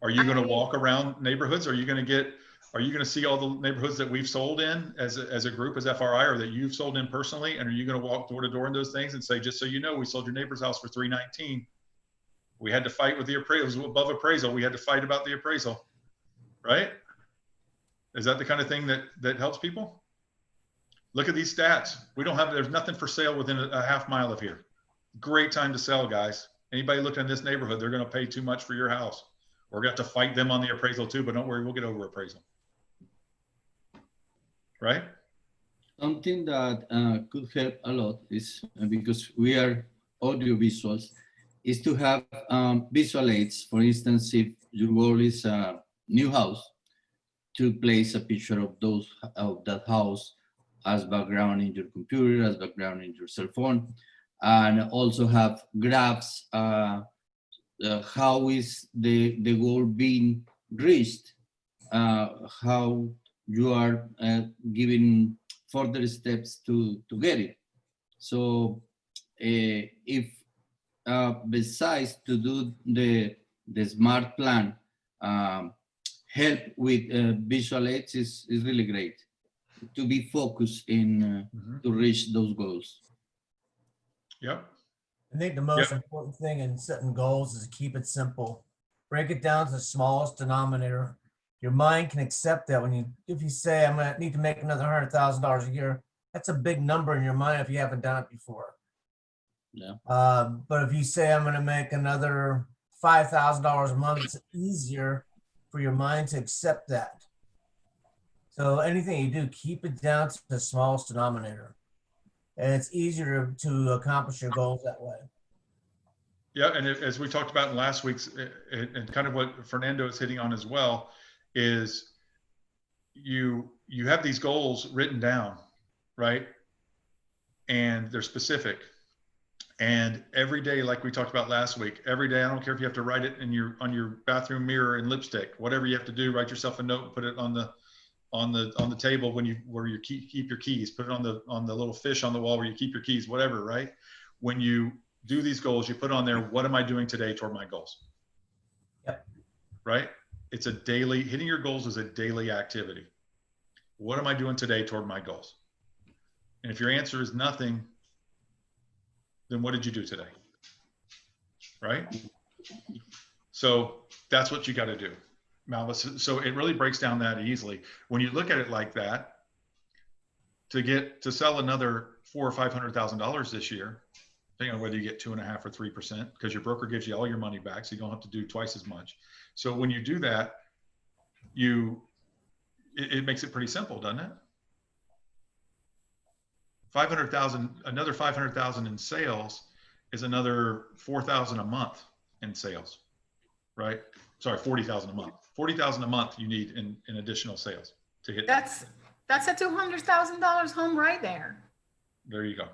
Are you going to walk around neighborhoods? Are you going to get are you going to see all the neighborhoods that we've sold in as a group, as FRI, or that you've sold in personally? And are you going to walk door to door in those things and say, just so you know, we sold your neighbor's house for 319. We had to fight with the appraisal. It was above appraisal. We had to fight about the appraisal, right? Is that the kind of thing that helps people? Look at these stats. There's nothing for sale within a half mile of here. Great time to sell, guys. Anybody looking in this neighborhood, they're going to pay too much for your house. We're going to have to fight them on the appraisal too, but don't worry, we'll get over appraisal. Right? Something that could help a lot is, because we are audio visuals, is to have visual aids. For instance, if your goal is a new house, to place a picture of that house as background in your computer, as background in your cell phone, and also have graphs. How is the goal being reached? How you are giving further steps to get it. So if besides to do the smart plan, help with visual aids is really great to be focused in to reach those goals. Yep. I think the most important thing in setting goals is to keep it simple. Break it down to the smallest denominator. Your mind can accept that if you say, I'm gonna need to make another $100,000 a year, that's a big number in your mind if you haven't done it before. Yeah. But if you say I'm gonna make another $5,000 a month, it's easier for your mind to accept that. So anything you do, keep it down to the smallest denominator. And it's easier to accomplish your goals that way. Yeah, and as we talked about in last week's, and kind of what Fernando is hitting on as well, is you have these goals written down, right? And they're specific. And every day, like we talked about last week, every day, I don't care if you have to write it on your bathroom mirror in lipstick, whatever you have to do, write yourself a note and put it on the table where you keep your keys, put it on the little fish on the wall where you keep your keys, whatever, right? When you do these goals, you put on there, what am I doing today toward my goals? Yep. Right? It's hitting your goals is a daily activity. What am I doing today toward my goals? And if your answer is nothing, then what did you do today? Right? So that's what you got to do, Malvis. So it really breaks down that easily. When you look at it like that, to sell another $400,000 or $500,000 this year, depending on whether you get 2.5% or 3%, because your broker gives you all your money back, so you don't have to do twice as much. So when you do that, it makes it pretty simple, doesn't it? 500,000, another 500,000 in sales is another 4,000 a month in sales, right? Sorry, 40,000 a month. 40,000 a month you need in additional sales to hit. That's a $200,000 home right there. There you go.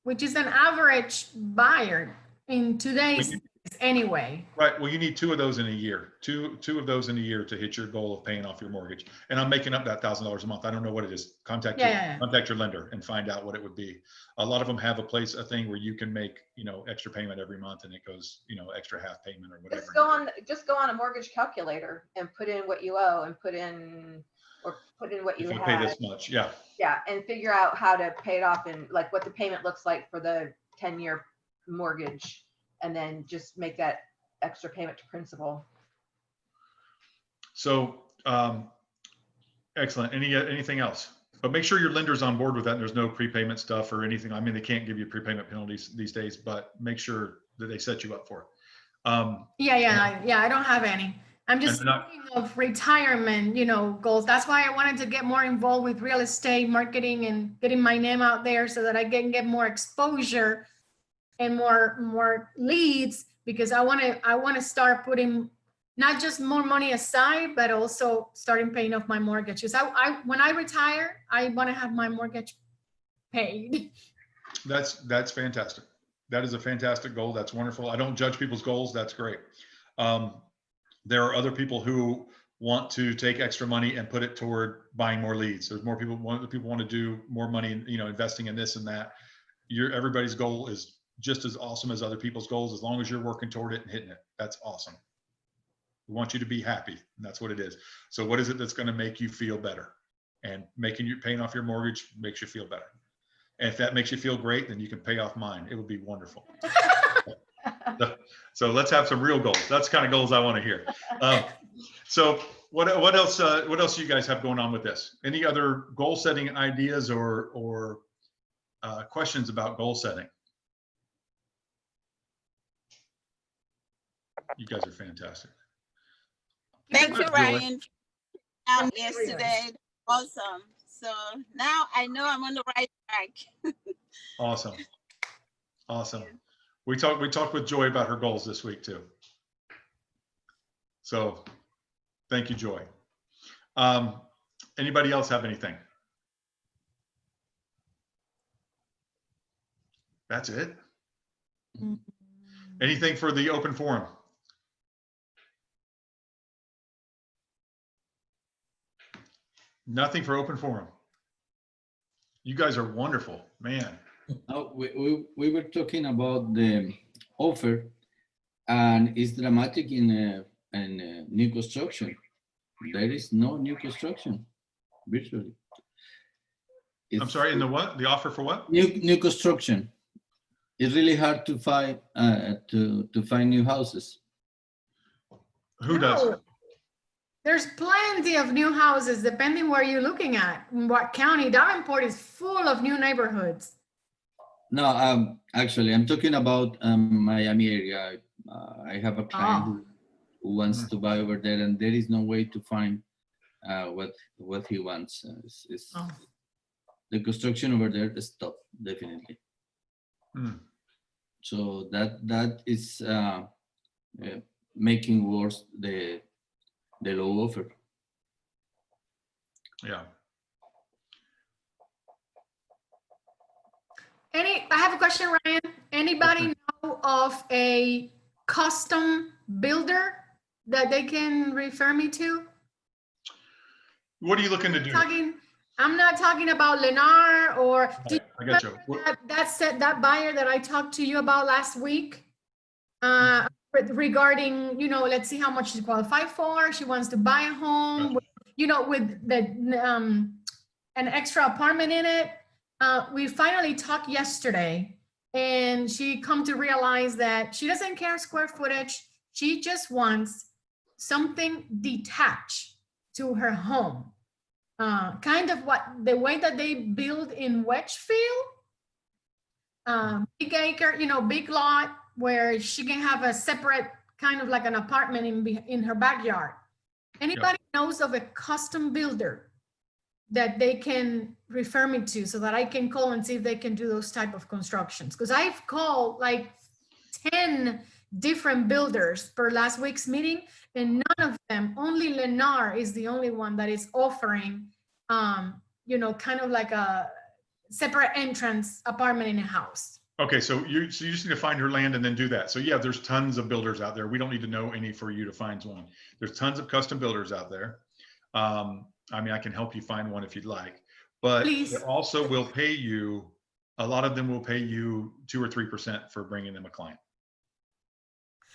Which is an average buyer in today's days anyway. Right. Well, you need two of those in a year. Two of those in a year to hit your goal of paying off your mortgage. And I'm making up that $1,000 a month. I don't know what it is. Contact your lender and find out what it would be. A lot of them have a thing where you can make, extra payment every month, and it goes, extra half payment or whatever. Just go on a mortgage calculator and put in what you owe and put in what you have. Pay this much. Yeah. Yeah. And figure out how to pay it off and like what the payment looks like for the 10-year mortgage. And then just make that extra payment to principal. So, excellent. Anything else? But make sure your lender's on board with that. And there's no prepayment stuff or anything. I mean, they can't give you prepayment penalties these days, but make sure that they set you up for it. I don't have any. I'm just thinking of retirement, goals. That's why I wanted to get more involved with real estate marketing and getting my name out there so that I can get more exposure and more leads, because I want to start putting not just more money aside, but also starting paying off my mortgages. When I retire, I want to have my mortgage paid. That's fantastic. That is a fantastic goal. That's wonderful. I don't judge people's goals. That's great. There are other people who want to take extra money and put it toward buying more leads. There's more people want to do more money, investing in this and that. Everybody's goal is just as awesome as other people's goals, as long as you're working toward it and hitting it. That's awesome. We want you to be happy. And that's what it is. So what is it that's going to make you feel better? And paying off your mortgage makes you feel better. And if that makes you feel great, then you can pay off mine. It would be wonderful. So let's have some real goals. That's the kind of goals I want to hear. So what else do you guys have going on with this? Any other goal setting ideas or questions about goal setting? You guys are fantastic. Thank you, Good, Julie. Ryan. Yesterday, awesome. So now I know I'm on the right track. Awesome. Awesome. We talked with Joy about her goals this week too. So thank you, Joy. Anybody else have anything? That's it. Anything for the open forum? Nothing for open forum. You guys are wonderful, man. Oh, we were talking about the offer, and it's dramatic in new construction. There is no new construction virtually. I'm sorry, in the what? The offer for what? New construction. It's really hard to find to find new houses. Who does? No. There's plenty of new houses, depending where you're looking at, in what county. Davenport is full of new neighborhoods. No, actually, I'm talking about Miami area. I have a client who wants to buy over there, and there is no way to find what he wants. The construction over there is stopped, definitely. So that is making worse the low offer. Yeah. I have a question, Ryan. Anybody know of a custom builder that they can refer me to? What are you looking to do? I'm not talking about Lennar or I got you. that buyer that I talked to you about last week regarding, let's see how much she qualified for. She wants to buy a home, with an extra apartment in it. We finally talked yesterday, and she come to realize that she doesn't care square footage. She just wants something detached to her home. Kind of the way that they build in Wedgefield, big acre, big lot where she can have a separate kind of like an apartment in her backyard. Anybody knows of a custom builder that they can refer me to so that I can call and see if they can do those type of constructions? Because I've called like 10 different builders per last week's meeting, and none of them, only Lennar is the only one that is offering, kind of like a separate entrance apartment in a house. Okay, so you just need to find her land and then do that. So yeah, there's tons of builders out there. We don't need to know any for you to find one. There's tons of custom builders out there. I mean, I can help you find one if you'd like, but Please. They also will pay you. A lot of them will pay you 2 or 3% for bringing them a client.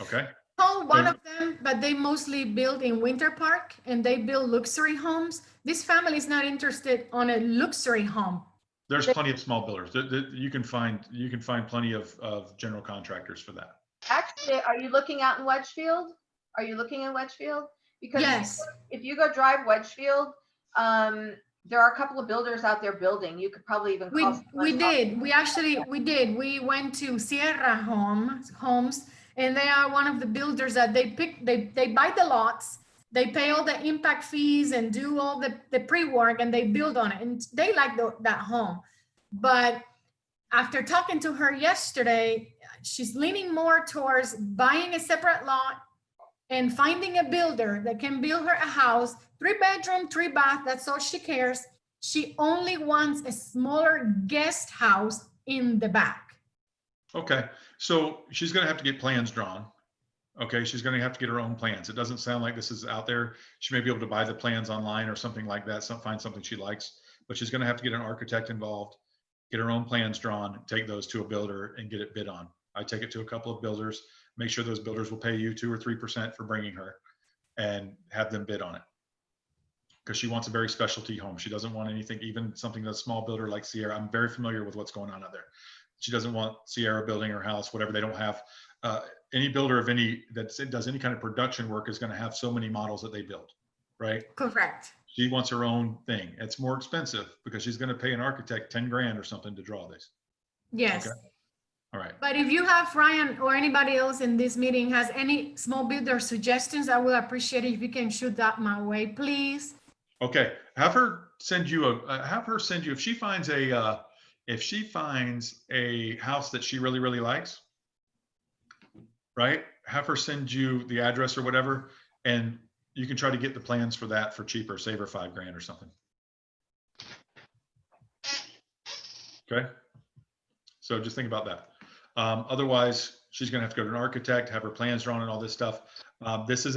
Okay. Oh, one of them, but they mostly build in Winter Park and they build luxury homes. This family is not interested on a luxury home. There's plenty of small builders. You can find plenty of general contractors for that. Actually, are you looking out in Wedgefield? Are you looking in Wedgefield? Because yes, if you go drive Wedgefield, there are a couple of builders out there building. You could probably even call. We did. We went to Sierra Homes, and they are one of the builders that they buy the lots, they pay all the impact fees and do all the pre-work, and they build on it, and they like that home. But after talking to her yesterday, she's leaning more towards buying a separate lot and finding a builder that can build her a house, 3-bedroom, 3-bath. That's all she cares. She only wants a smaller guest house in the back. Okay, so she's going to have to get plans drawn. Okay, she's going to have to get her own plans. It doesn't sound like this is out there. She may be able to buy the plans online or something like that, find something she likes, but she's going to have to get an architect involved, get her own plans drawn, take those to a builder and get it bid on. I take it to a couple of builders, make sure those builders will pay you 2 or 3% for bringing her. and have them bid on it. Because she wants a very specialty home. She doesn't want anything, even something that's a small builder like Sierra. I'm very familiar with what's going on out there. She doesn't want Sierra building her house, whatever. They don't have any builder of any that does any kind of production work is going to have so many models that they build, right? Correct. She wants her own thing. It's more expensive because she's going to pay an architect 10 grand or something to draw this. Yes. Okay. All right. But if you have Ryan or anybody else in this meeting has any small builder suggestions, I will appreciate it if you can shoot that my way, please. Okay. Have her send you if she finds a house that she really, really likes, right? Have her send you the address or whatever, and you can try to get the plans for that for cheaper, save her 5 grand or something. Okay. So just think about that. Otherwise, she's going to have to go to an architect, have her plans drawn and all this stuff. This is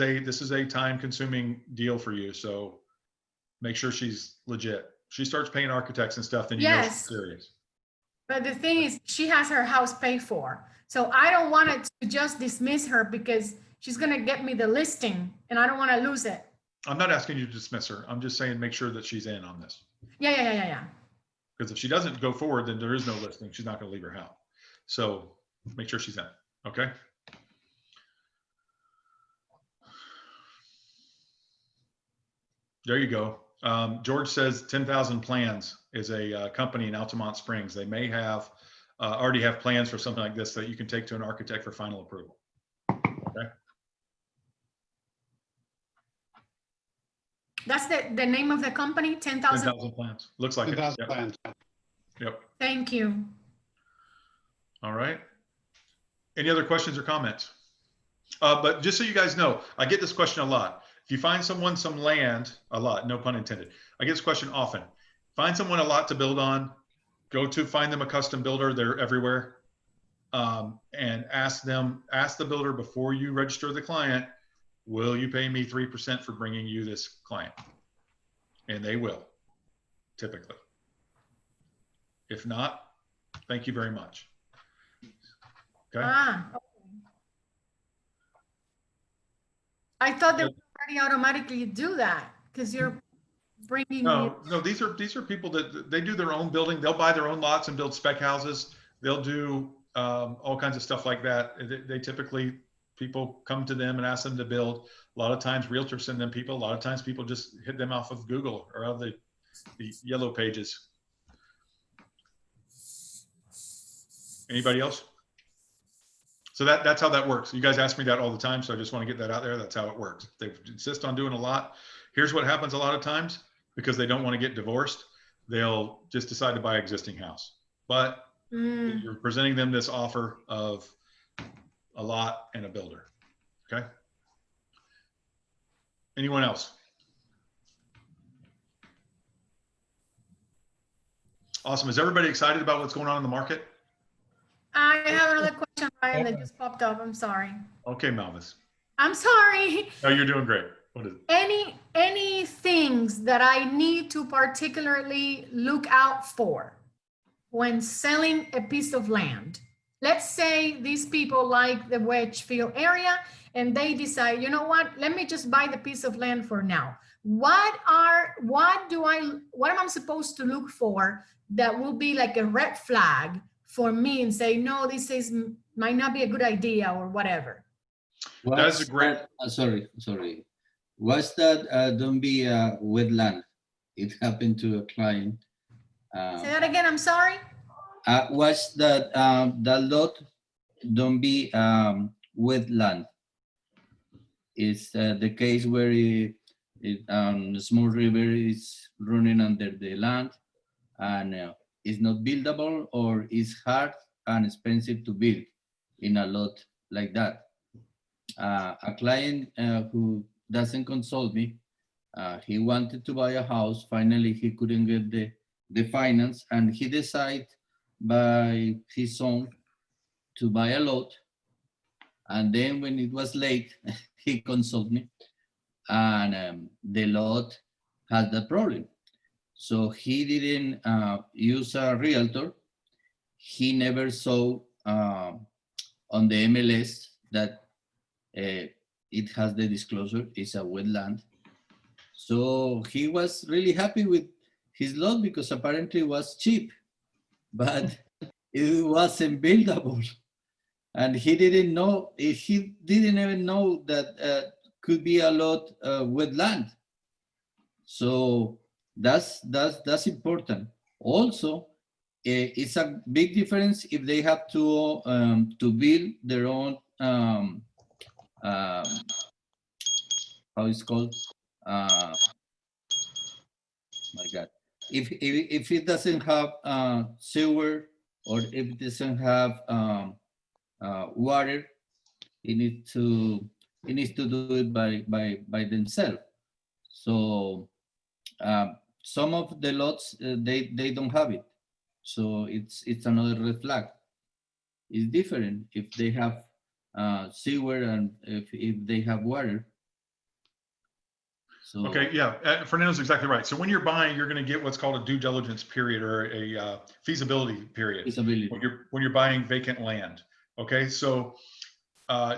a time consuming deal for you. So make sure she's legit. She starts paying architects and stuff, then you know she's serious. But the thing is, she has her house paid for. So I don't want it to just dismiss her because she's going to get me the listing and I don't want to lose it. I'm not asking you to dismiss her. I'm just saying make sure that she's in on this. Yeah. Because if she doesn't go forward, then there is no listing. She's not going to leave her house. So make sure she's in. Okay. There you go. George says 10,000 Plans is a company in Altamont Springs. They may have already have plans for something like this that you can take to an architect for final approval. Okay. That's the name of the company, 10,000. 10,000 Plans. Looks like 10,000 it. plans. Yep. Thank you. All right. Any other questions or comments? But just so you guys know, I get this question a lot. If you find someone some land, a lot, no pun intended. I get this question often. Find someone a lot to build on, find them a custom builder. They're everywhere. And ask the builder before you register the client, will you pay me 3% for bringing you this client? And they will, typically. If not, thank you very much. Okay. I thought they would already automatically do that because you're bringing. No, these are people that they do their own building. They'll buy their own lots and build spec houses. They'll do all kinds of stuff like that. They typically, people come to them and ask them to build. A lot of times realtors send them people. A lot of times people just hit them off of Google or out of the yellow pages. Anybody else? So that's how that works. You guys ask me that all the time, so I just want to get that out there. That's how it works. They insist on doing a lot. Here's what happens a lot of times, because they don't want to get divorced, they'll just decide to buy an existing house. But you're presenting them this offer of a lot and a builder. Okay. Anyone else? Awesome. Is everybody excited about what's going on in the market? I have another question, Ryan, that just popped up. I'm sorry. Okay, Malvis. I'm sorry. No, you're doing great. What is it? Any things that I need to particularly look out for when selling a piece of land? Let's say these people like the Wedgefield area and they decide, you know what, let me just buy the piece of land for now. What am I supposed to look for that will be like a red flag for me and say, no, might not be a good idea or whatever? That's a great. Sorry. Was that don't be wetland? It happened to a client. Say that again. I'm sorry. Was that the lot don't be wetland? It's the case where the small river is running under the land and is not buildable or is hard and expensive to build in a lot like that. A client who doesn't consult me, he wanted to buy a house. Finally, he couldn't get the finance and he decided by his own to buy a lot. And then when it was late, he consulted me and the lot had the problem. So he didn't use a realtor. He never saw on the MLS that it has the disclosure, it's a wetland. So he was really happy with his lot because apparently it was cheap, but it wasn't buildable. And he didn't know, he didn't even know that could be a lot wetland. So that's important. Also, it's a big difference if they have to build their own how it's called. My God, if it doesn't have sewer or if it doesn't have water, it needs to do it by themselves. So some of the lots they don't have it, so it's another red flag. It's different if they have sewer and if they have water. So Okay, yeah, Fernando's exactly right. So when you're buying, you're going to get what's called a due diligence period or a feasibility period. feasibility. When you're buying vacant land. Okay, so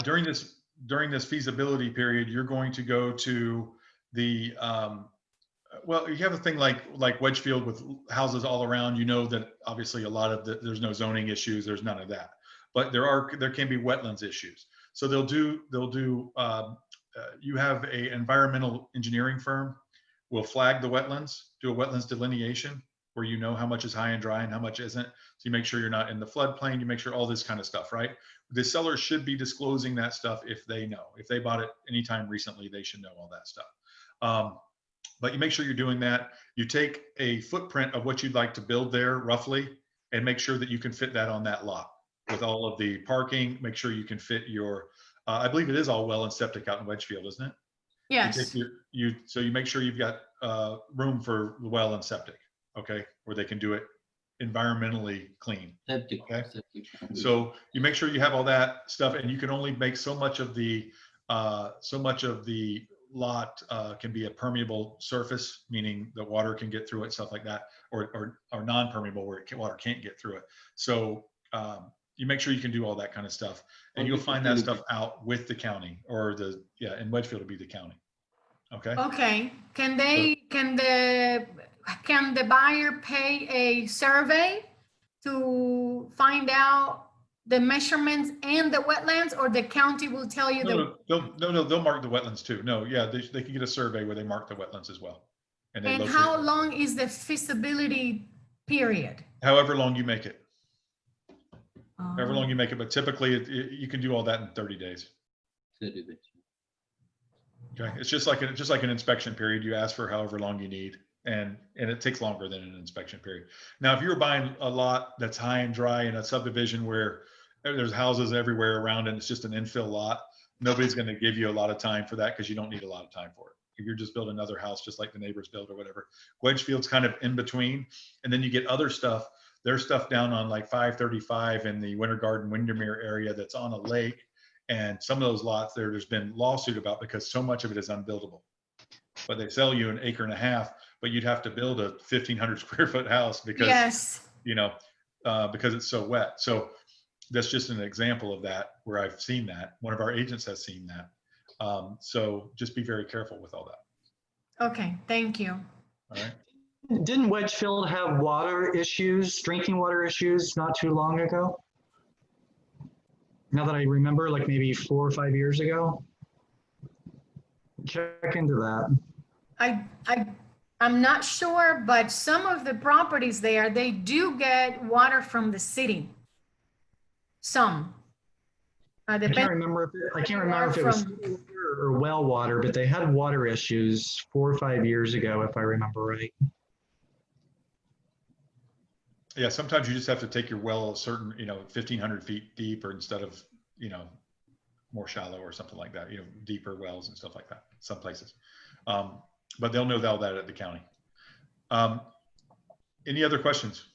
during this feasibility period, you're going to go to the well, you have a thing like Wedgefield with houses all around. You know that obviously a lot of there's no zoning issues. There's none of that, but there can be wetlands issues. So they'll do you have a environmental engineering firm will flag the wetlands, do a wetlands delineation where you know how much is high and dry and how much isn't. So you make sure you're not in the floodplain. You make sure all this kind of stuff, right? The seller should be disclosing that stuff if they know. If they bought it anytime recently, they should know all that stuff. But you make sure you're doing that. You take a footprint of what you'd like to build there roughly and make sure that you can fit that on that lot with all of the parking. Make sure you can fit your, I believe it is all well and septic out in Wedgefield, isn't it? Yes. So you make sure you've got room for the well and septic, okay, where they can do it environmentally clean. Septic, okay. Septic. So you make sure you have all that stuff, and you can only make so much of the lot can be a permeable surface, meaning the water can get through it, stuff like that, or non-permeable where water can't get through it. So you make sure you can do all that kind of stuff, and you'll find that stuff out with the county or in Wedgefield it'll be the county. Okay. Okay. Can the buyer pay a survey to find out the measurements and the wetlands, or the county will tell you they'll mark the wetlands too. No, yeah, they can get a survey where they mark the wetlands as well. And how long is the feasibility period? However long you make it. However long you make it, but typically you can do all that in 30 days. 30 days. Okay, it's just like an inspection period. You ask for however long you need, and it takes longer than an inspection period. Now, if you're buying a lot that's high and dry in a subdivision where there's houses everywhere around and it's just an infill lot, nobody's going to give you a lot of time for that because you don't need a lot of time for it. If you're just building another house just like the neighbors build or whatever. Wedgefield's kind of in between, and then you get other stuff. There's stuff down on like 535 in the Winter Garden Windermere area that's on a lake. And some of those lots there's been lawsuit about because so much of it is unbuildable. But they sell you an acre and a half, but you'd have to build a 1,500 square foot house because, yes, because it's so wet. So that's just an example of that where I've seen that. One of our agents has seen that. So just be very careful with all that. Okay, thank you. All right. Didn't Wedgefield have water issues, drinking water issues not too long ago? Now that I remember, like maybe 4 or 5 years ago. Check into that. I'm not sure, but some of the properties there, they do get water from the city. Some. I can't remember if it was sewer or well water, but they had water issues 4 or 5 years ago, if I remember right. Yeah, sometimes you just have to take your well a certain, 1,500 feet deep, or instead of, more shallow or something like that, deeper wells and stuff like that, some places. But they'll know all that at the county. Any other questions?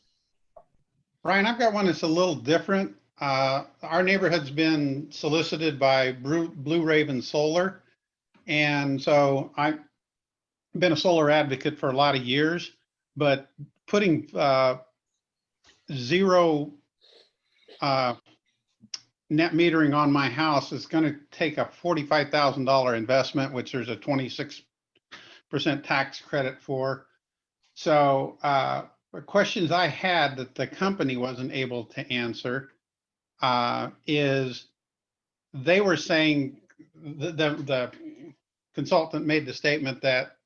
Ryan, I've got one that's a little different. Our neighborhood's been solicited by Blue Raven Solar. And so I've been a solar advocate for a lot of years, but putting zero net metering on my house is going to take a $45,000 investment, which there's a 26% tax credit for. So the questions I had that the company wasn't able to answer is they were saying the consultant made the statement that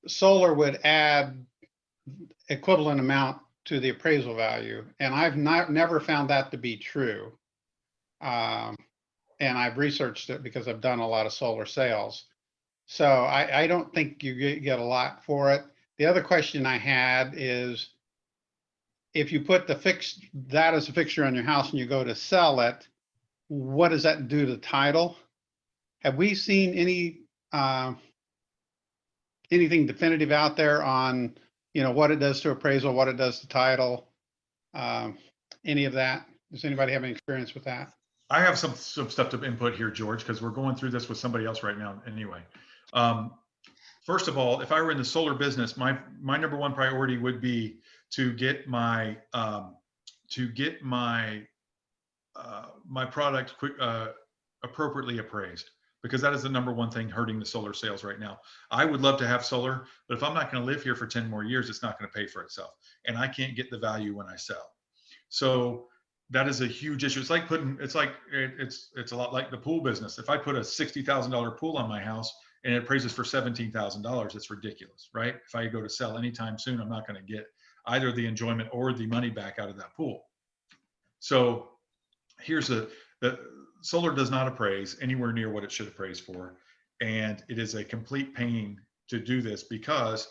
solar would add equivalent amount to the appraisal value, and I've never found that to be true. And I've researched it because I've done a lot of solar sales. So I don't think you get a lot for it. The other question I had is, if you put that as a fixture on your house and you go to sell it, what does that do to the title? Have we seen anything definitive out there on, what it does to appraisal, what it does to title, any of that? Does anybody have any experience with that? I have some stuff to input here, George, because we're going through this with somebody else right now anyway. First of all, if I were in the solar business, my number one priority would be to get my my product appropriately appraised, because that is the number one thing hurting the solar sales right now. I would love to have solar, but if I'm not going to live here for 10 more years, it's not going to pay for itself, and I can't get the value when I sell. So that is a huge issue. It's like it's a lot like the pool business. If I put a $60,000 pool on my house and it appraises for $17,000, it's ridiculous, right? If I go to sell anytime soon, I'm not going to get either the enjoyment or the money back out of that pool. So here's the solar does not appraise anywhere near what it should appraise for. And it is a complete pain to do this, because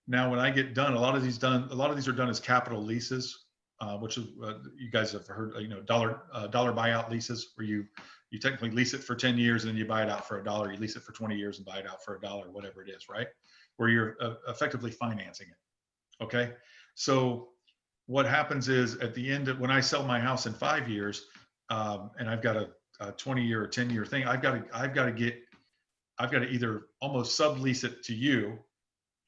now when I get done, a lot of these are done as capital leases, which is you guys have heard, dollar buyout leases, where you technically lease it for 10 years and then you buy it out for $1. You lease it for 20 years and buy it out for $1, whatever it is, right? Where you're effectively financing it. Okay. So what happens is, at the end of, when I sell my house in 5 years, and I've got a 20-year or 10-year thing, I've got to either almost sublease it to you,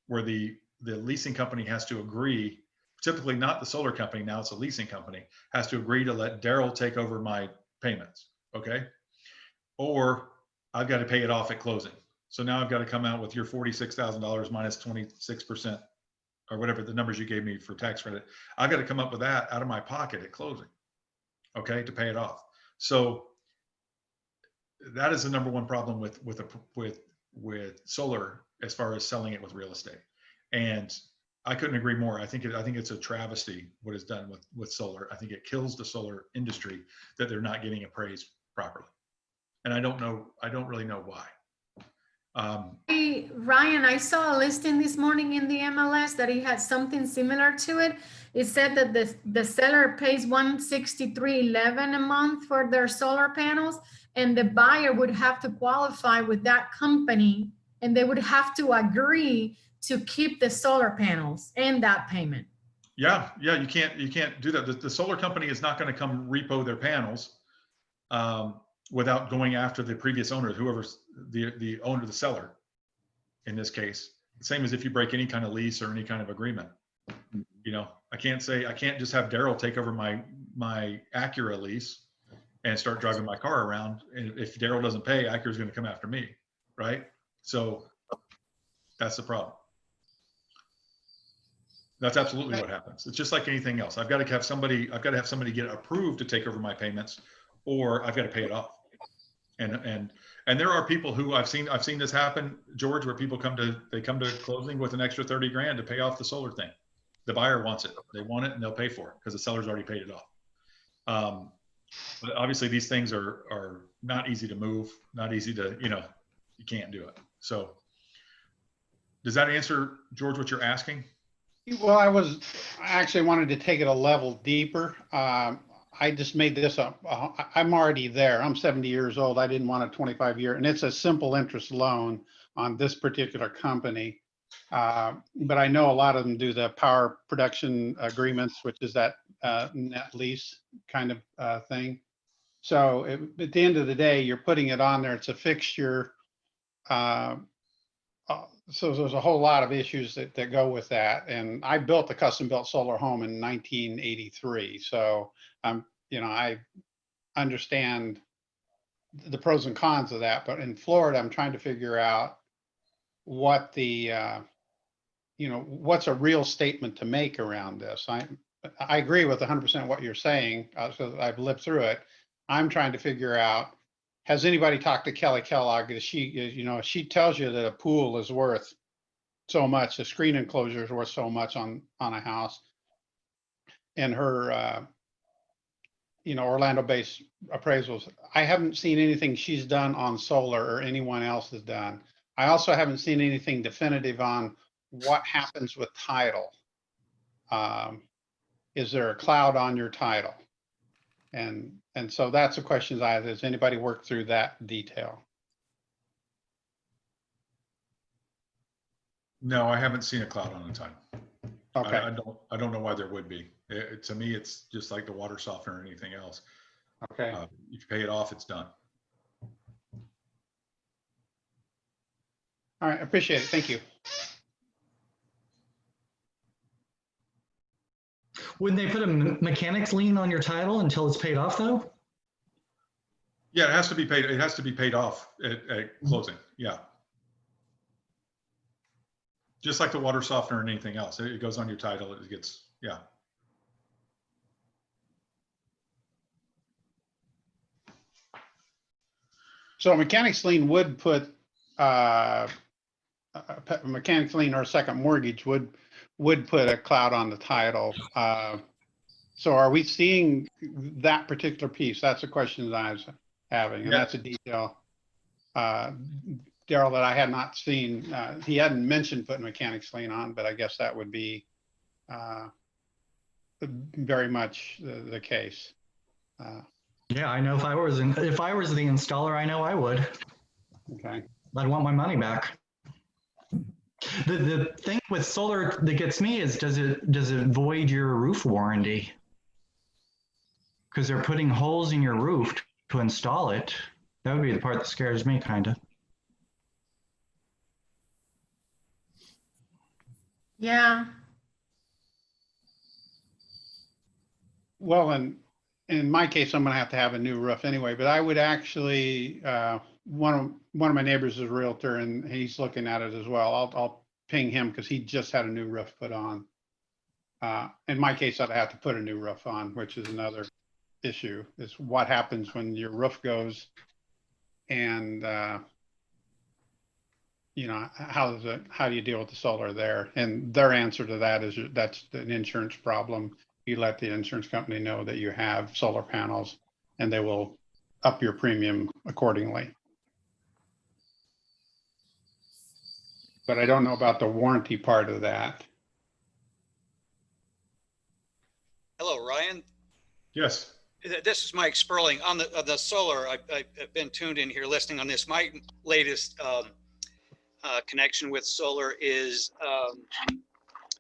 where the leasing company has to agree, typically not the solar company, now it's a leasing company, has to agree to let Daryl take over my payments. Okay. Or I've got to pay it off at closing. So now I've got to come out with your $46,000 minus 26%, or whatever the numbers you gave me for tax credit. I've got to come up with that out of my pocket at closing. Okay. To pay it off. So that is the number one problem with solar, as far as selling it with real estate. And I couldn't agree more. I think it's a travesty what is done with solar. I think it kills the solar industry that they're not getting appraised properly. And I don't really know why. Hey, Ryan, I saw a listing this morning in the MLS that it had something similar to it. It said that the seller pays $163.11 a month for their solar panels, and the buyer would have to qualify with that company, and they would have to agree to keep the solar panels and that payment. Yeah, you can't do that. The solar company is not going to come repo their panels without going after the previous owner, whoever's the owner, the seller in this case. Same as if you break any kind of lease or any kind of agreement. I can't just have Daryl take over my Acura lease and start driving my car around. And if Daryl doesn't pay, Acura's going to come after me, right? So that's the problem. That's absolutely what happens. It's just like anything else. I've got to have somebody get approved to take over my payments, or I've got to pay it off. And there are people who I've seen this happen, George, where people come to closing with an extra 30 grand to pay off the solar thing. The buyer wants it. They want it and they'll pay for it because the seller's already paid it off. But obviously these things are not easy to move, not easy to, you can't do it. So does that answer, George, what you're asking? Well, I actually wanted to take it a level deeper. I just made this up. I'm already there. I'm 70 years old. I didn't want a 25-year, and it's a simple interest loan on this particular company. But I know a lot of them do the power production agreements, which is that net lease kind of thing. So at the end of the day, you're putting it on there. It's a fixture. So there's a whole lot of issues that go with that. And I built a custom built solar home in 1983. So I understand the pros and cons of that, but in Florida, I'm trying to figure out what the, what's a real statement to make around this. I agree with 100% what you're saying, so I've lived through it. I'm trying to figure out, has anybody talked to Kelly Kellogg? Is she tells you that a pool is worth so much, the screen enclosure is worth so much on a house. And her, Orlando-based appraisals, I haven't seen anything she's done on solar or anyone else has done. I also haven't seen anything definitive on what happens with title. Is there a cloud on your title? And so that's the questions I have. Has anybody worked through that detail? No, I haven't seen a cloud on the time. Okay. I don't know why there would be. To me, it's just like the water softener or anything else. Okay. If you pay it off, it's done. All right. Appreciate it. Thank you. Wouldn't they put a mechanic's lien on your title until it's paid off though? Yeah, it has to be paid. It has to be paid off at closing. Yeah. Just like the water softener and anything else. It goes on your title. It gets, yeah. So a mechanic's lien would put, a mechanic's lien or a second mortgage would put a cloud on the title. So are we seeing that particular piece? That's the question that I was having, and that's a detail, Daryl, that I had not seen. He hadn't mentioned putting mechanic's lien on, but I guess that would be very much the case. Yeah, I know if I was the installer, I know I would. Okay. I'd want my money back. The thing with solar that gets me is does it void your roof warranty? Because they're putting holes in your roof to install it. That would be the part that scares me, kind of. Yeah. Well, and in my case, I'm going to have a new roof anyway, but I would actually, one of my neighbors is a realtor and he's looking at it as well. I'll ping him because he just had a new roof put on. In my case, I'd have to put a new roof on, which is another issue, is what happens when your roof goes and, how do you deal with the solar there? And their answer to that is that's an insurance problem. You let the insurance company know that you have solar panels and they will up your premium accordingly. But I don't know about the warranty part of that. Hello, Ryan. Yes. This is Mike Sperling on the solar. I've been tuned in here listening on this. My latest connection with solar is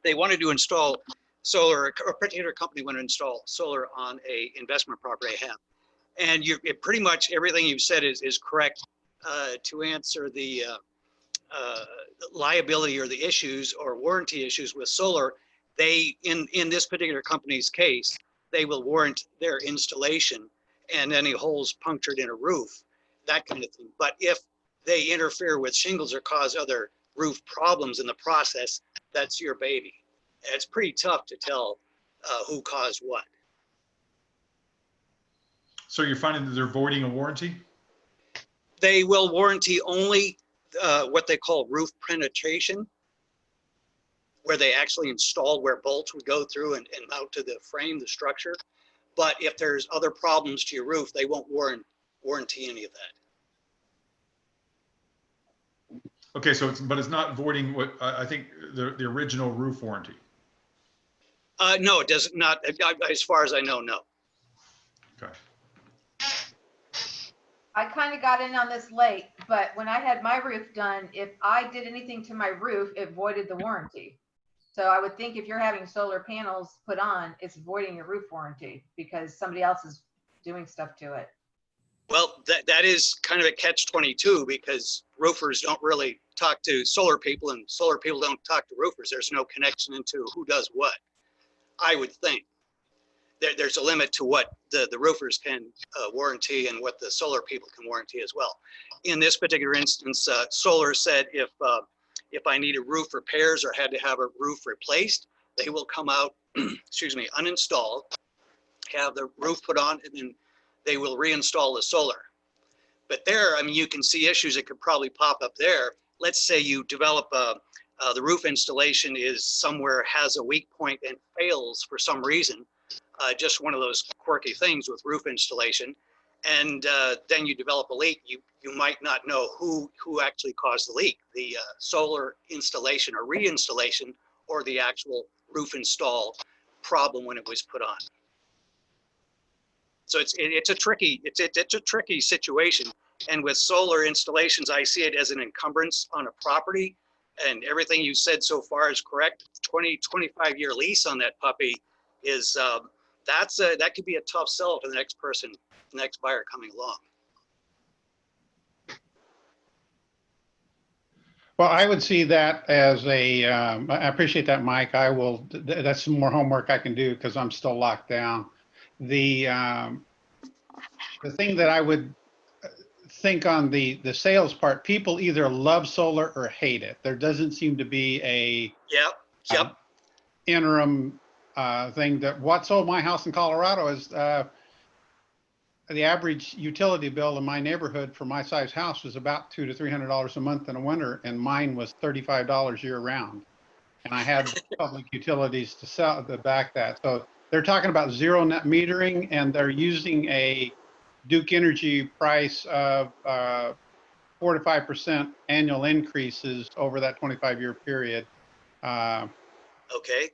they wanted to install solar. A particular company wanted to install solar on a investment property I have, and pretty much everything you've said is correct. To answer the liability or the issues or warranty issues with solar, they in this particular company's case, they will warrant their installation and any holes punctured in a roof, that kind of thing. But if they interfere with shingles or cause other roof problems in the process, that's your baby. It's pretty tough to tell who caused what. So you're finding that they're voiding a warranty? They will warranty only what they call roof penetration, where they actually install where bolts would go through and mount to the frame, the structure. But if there's other problems to your roof, they won't warranty any of that. Okay, so it's not voiding what I think the original roof warranty. No, it does not. As far as I know, no. Okay. I kind of got in on this late, but when I had my roof done, if I did anything to my roof, it voided the warranty. So I would think if you're having solar panels put on, it's voiding your roof warranty because somebody else is doing stuff to it. Well, that is kind of a catch-22 because roofers don't really talk to solar people and solar people don't talk to roofers. There's no connection into who does what, I would think. there's a limit to what the roofers can warranty and what the solar people can warranty as well. In this particular instance, solar said if I need a roof repairs or had to have a roof replaced, they will come out, excuse me, uninstall, have the roof put on, and then they will reinstall the solar. But there, I mean, you can see issues that could probably pop up there. Let's say you develop the roof installation is somewhere, has a weak point and fails for some reason. Just one of those quirky things with roof installation. And then you develop a leak. You might not know who actually caused the leak, the solar installation or reinstallation, or the actual roof install problem when it was put on. So it's a tricky situation. And with solar installations, I see it as an encumbrance on a property. And everything you said so far is correct. 25-year lease on that puppy is that could be a tough sell for the next person, the next buyer coming along. Well, I would see that as a, I appreciate that, Mike. I will, that's some more homework I can do because I'm still locked down. The thing that I would think on the sales part, people either love solar or hate it. There doesn't seem to be a interim thing. That what sold my house in Colorado is the average utility bill in my neighborhood for my size house was about $200 to $300 a month in the winter, and mine was $35 year round. And I had public utilities to back that. So they're talking about zero net metering, and they're using a Duke Energy price of 4 to 5% annual increases over that 25-year period. Okay.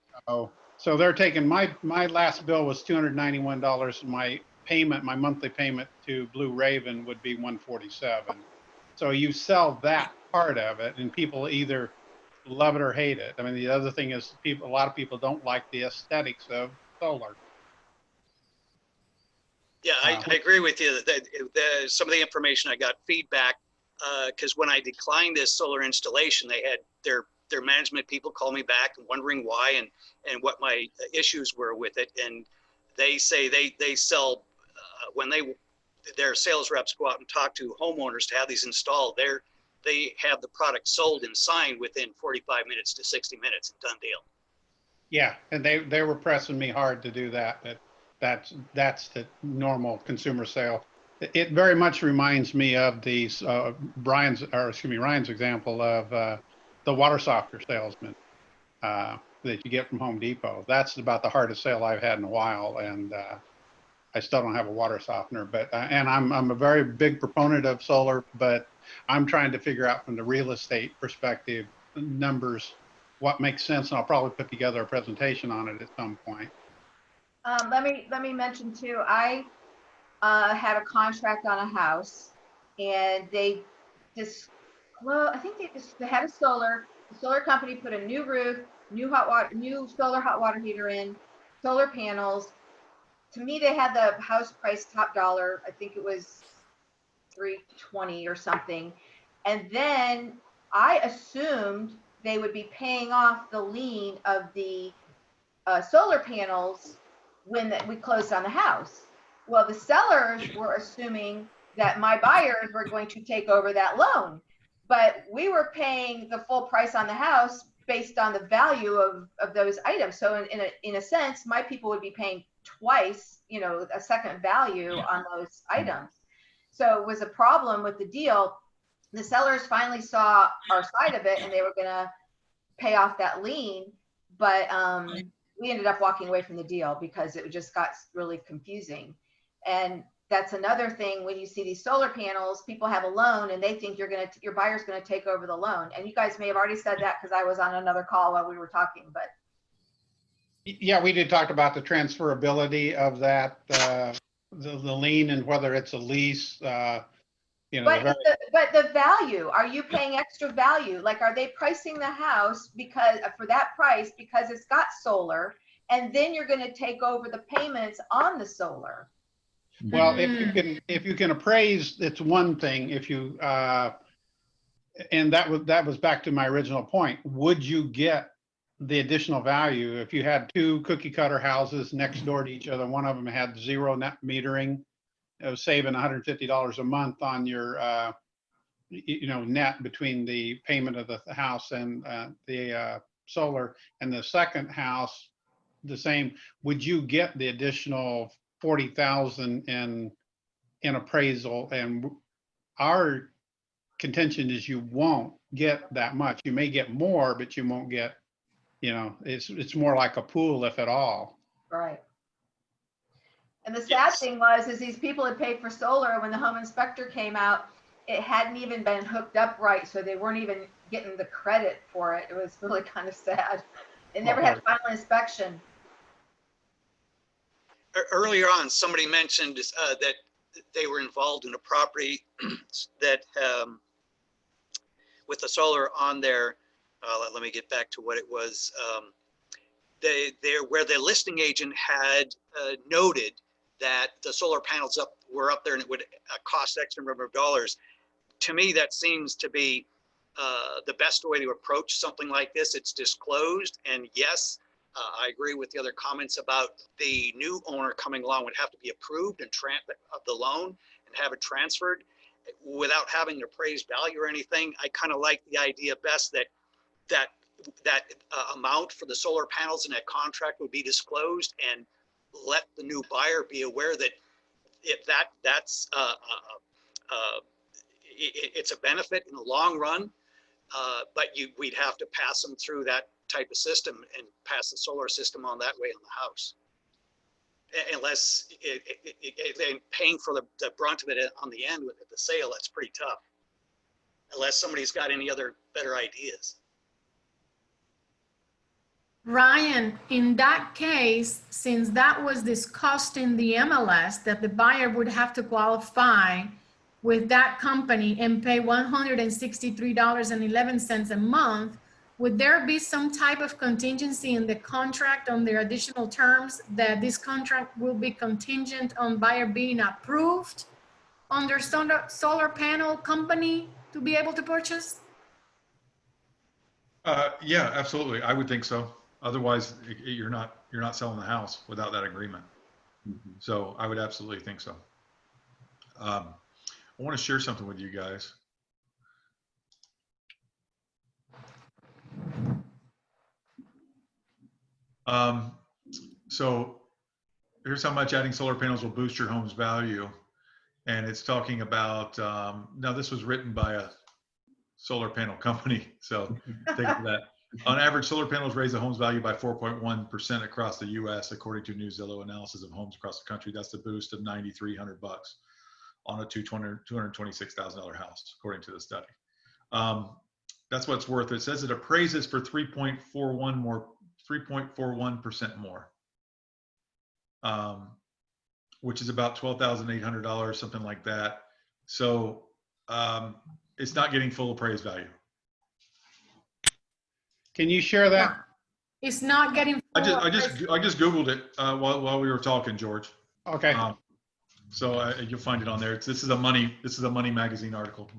So they're taking my last bill was $291, and my monthly payment to Blue Raven would be $147. So you sell that part of it, and people either love it or hate it. I mean, the other thing is a lot of people don't like the aesthetics of solar. Yeah, I agree with you that some of the information I got feedback, because when I declined this solar installation, they had their management people call me back and wondering why and what my issues were with it. And they say they sell, when their sales reps go out and talk to homeowners to have these installed, they have the product sold and signed within 45 minutes to 60 minutes, done deal. Yeah, and they were pressing me hard to do that, but that's the normal consumer sale. It very much reminds me of these Ryan's example of the water softener salesman that you get from Home Depot. That's about the hardest sale I've had in a while, and I still don't have a water softener. But and I'm a very big proponent of solar, but I'm trying to figure out from the real estate perspective numbers what makes sense, and I'll probably put together a presentation on it at some point. Let me mention too, I had a contract on a house, and they disclosed, I think they had a solar. The solar company put a new roof, new solar hot water heater in, solar panels. To me, they had the house price top dollar. I think it was $320 or something. And then I assumed they would be paying off the lien of the solar panels when we closed on the house. Well, the sellers were assuming that my buyers were going to take over that loan, but we were paying the full price on the house based on the value of those items. So in a sense, my people would be paying twice, a second value on those items. So it was a problem with the deal. The sellers finally saw our side of it, and they were going to pay off that lien, but we ended up walking away from the deal because it just got really confusing. And that's another thing, when you see these solar panels, people have a loan and they think your buyer's going to take over the loan. And you guys may have already said that because I was on another call while we were talking, but. Yeah, we did talk about the transferability of that, the lien, and whether it's a lease, But the value, are you paying extra value? Like, are they pricing the house for that price because it's got solar, and then you're going to take over the payments on the solar? Well, if you can appraise, it's one thing. If you and that was back to my original point. Would you get the additional value. If you had two cookie cutter houses next door to each other, one of them had zero net metering, it was saving $150 a month on your, net between the payment of the house and the solar, and the second house, the same. Would you get the additional 40,000 in appraisal? And our contention is you won't get that much. You may get more, but you won't get, it's more like a pool, if at all. Right. And the sad thing is these people had paid for solar when the home inspector came out, it hadn't even been hooked up right. So they weren't even getting the credit for it. It was really kind of sad. They never had final inspection. Earlier on, somebody mentioned that they were involved in a property that with the solar on there. Let me get back to what it was. Where the listing agent had noted that the solar panels were up there and it would cost extra number of dollars. To me, that seems to be the best way to approach something like this. It's disclosed, and yes, I agree with the other comments about the new owner coming along would have to be approved and of the loan and have it transferred without having an appraised value or anything. I kind of like the idea best that amount for the solar panels in that contract would be disclosed, and let the new buyer be aware that if that's it's a benefit in the long run, but we'd have to pass them through that type of system and pass the solar system on that way on the house. Unless they're paying for the brunt of it on the end with the sale, that's pretty tough. Unless somebody's got any other better ideas. Ryan, in that case, since that was discussed in the MLS, that the buyer would have to qualify with that company and pay $163.11 a month, would there be some type of contingency in the contract on their additional terms that this contract will be contingent on buyer being approved under solar panel company to be able to purchase? Yeah, absolutely. I would think so. Otherwise, you're not selling the house without that agreement. Mhm. So I would absolutely think so. I want to share something with you guys. So here's how much adding solar panels will boost your home's value. And it's talking about, now this was written by a solar panel company. So take it for that. On average, solar panels raise a home's value by 4.1% across the US, according to New Zillow analysis of homes across the country. That's the boost of $9,300 on a $226,000 house, according to the study. That's what it's worth. It says it appraises for 3.41% more, which is about $12,800, something like that. So it's not getting full appraised value. Can you share that? It's not getting. I just Googled it while we were talking, George. Okay. So you'll find it on there. This is a money magazine article,